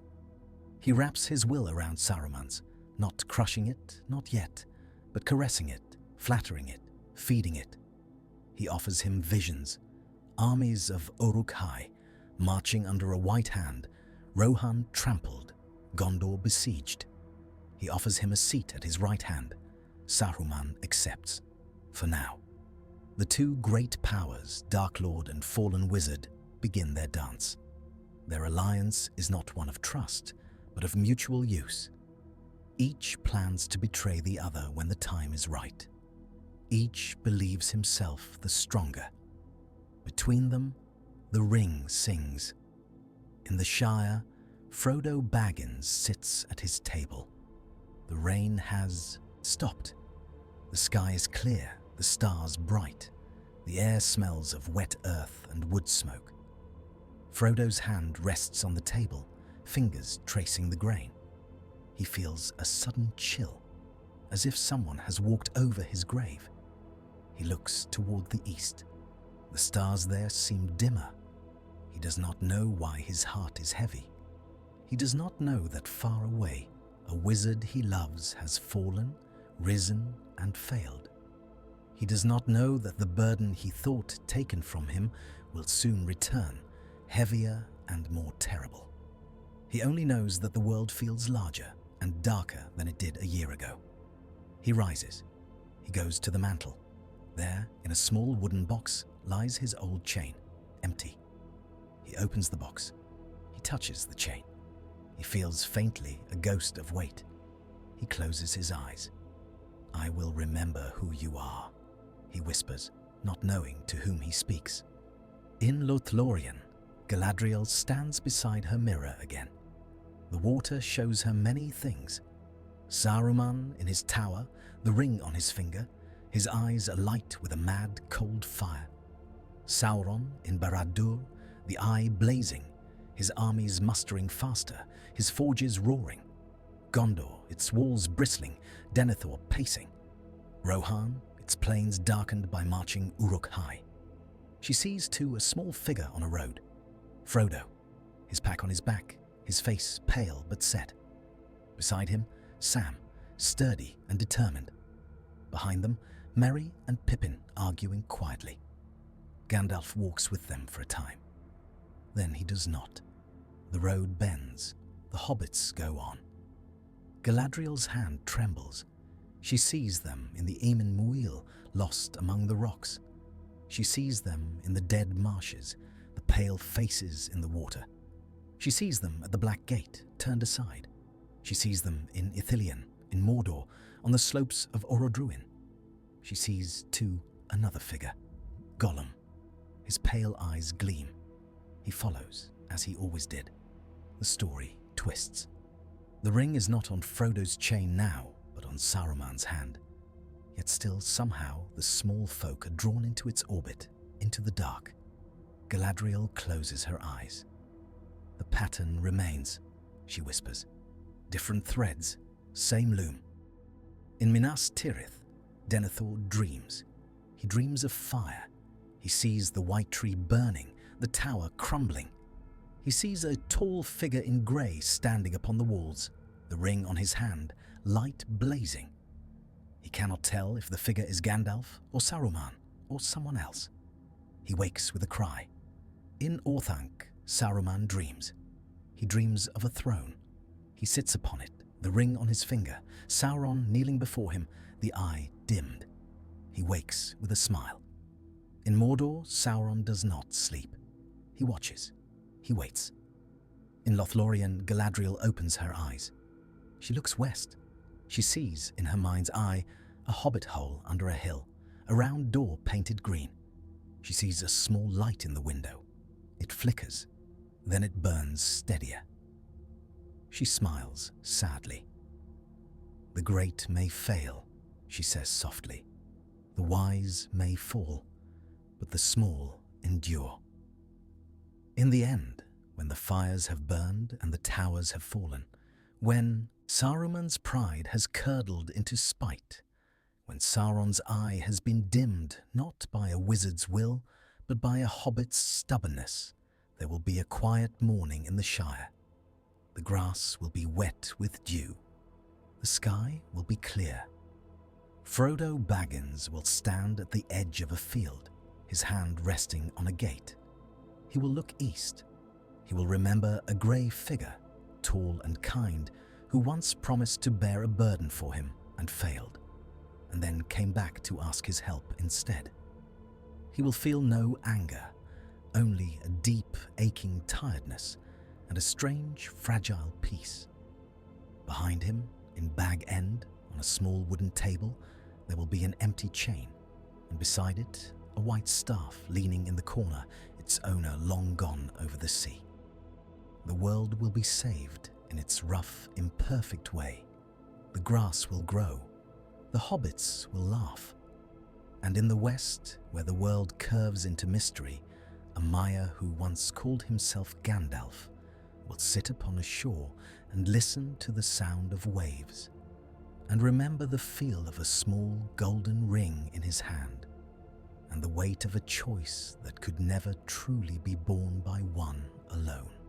He wraps his will around Saruman's, not crushing it, not yet, but caressing it, flattering it, feeding it. He offers him visions, armies of Uruk-hai, marching under a white hand, Rohan trampled, Gondor besieged. He offers him a seat at his right hand. Saruman accepts, for now. The two great powers, Dark Lord and Fallen Wizard, begin their dance. Their alliance is not one of trust, but of mutual use. Each plans to betray the other when the time is right. Each believes himself the stronger. Between them, the ring sings. In the Shire, Frodo Baggins sits at his table. The rain has stopped. The sky is clear, the stars bright. The air smells of wet earth and wood smoke. Frodo's hand rests on the table, fingers tracing the grain. He feels a sudden chill, as if someone has walked over his grave. He looks toward the east. The stars there seem dimmer. He does not know why his heart is heavy. He does not know that far away, a wizard he loves has fallen, risen, and failed. He does not know that the burden he thought taken from him will soon return, heavier and more terrible. He only knows that the world feels larger and darker than it did a year ago. He rises. He goes to the mantel. There, in a small wooden box, lies his old chain, empty. He opens the box. He touches the chain. He feels faintly a ghost of weight. He closes his eyes. "I will remember who you are," he whispers, not knowing to whom he speaks. In Lothlorien, Galadriel stands beside her mirror again. The water shows her many things. Saruman in his tower, the ring on his finger, his eyes alight with a mad, cold fire. Sauron in Barad-dûr, the eye blazing, his armies mustering faster, his forges roaring. Gondor, its walls bristling, Denethor pacing. Rohan, its plains darkened by marching Uruk-hai. She sees, too, a small figure on a road. Frodo, his pack on his back, his face pale but set. Beside him, Sam, sturdy and determined. Behind them, Merry and Pippin arguing quietly. Gandalf walks with them for a time. Then he does not. The road bends. The hobbits go on. Galadriel's hand trembles. She sees them in the Eamon Muil, lost among the rocks. She sees them in the dead marshes, the pale faces in the water. She sees them at the Black Gate, turned aside. She sees them in Ithilien, in Mordor, on the slopes of Orodruin. She sees, too, another figure, Gollum. His pale eyes gleam. He follows, as he always did. The story twists. The ring is not on Frodo's chain now, but on Saruman's hand. Yet still, somehow, the small folk are drawn into its orbit, into the dark. Galadriel closes her eyes. "The pattern remains," she whispers. "Different threads, same loom." In Minas Tirith, Denethor dreams. He dreams of fire. He sees the white tree burning, the tower crumbling. He sees a tall figure in grey standing upon the walls, the ring on his hand, light blazing. He cannot tell if the figure is Gandalf or Saruman or someone else. He wakes with a cry. In Orthanc, Saruman dreams. He dreams of a throne. He sits upon it, the ring on his finger, Sauron kneeling before him, the eye dimmed. He wakes with a smile. In Mordor, Sauron does not sleep. He watches. He waits. In Lothlorien, Galadriel opens her eyes. She looks west. She sees, in her mind's eye, a hobbit hole under a hill, a round door painted green. She sees a small light in the window. It flickers. Then it burns steadier. She smiles sadly. "The great may fail," she says softly. "The wise may fall, but the small endure." In the end, when the fires have burned and the towers have fallen, when, Saruman's pride has curdled into spite, when Sauron's eye has been dimmed not by a wizard's will, but by a hobbit's stubbornness. There will be a quiet morning in the Shire. The grass will be wet with dew. The sky will be clear. Frodo Baggins will stand at the edge of a field, his hand resting on a gate. He will look east. He will remember a grey figure, tall and kind, who once promised to bear a burden for him and failed, and then came back to ask his help instead. He will feel no anger, only a deep, aching tiredness and a strange, fragile peace. Behind him, in Bag End, on a small wooden table, there will be an empty chain, and beside it, a white staff leaning in the corner, its owner long gone over the sea. The world will be saved in its rough, imperfect way. The grass will grow. The hobbits will laugh. And in the west, where the world curves into mystery, a Maia who once called himself Gandalf will sit upon a shore and listen to the sound of waves, and remember the feel of a small golden ring in his hand, and the weight of a choice that could never truly be borne by one alone.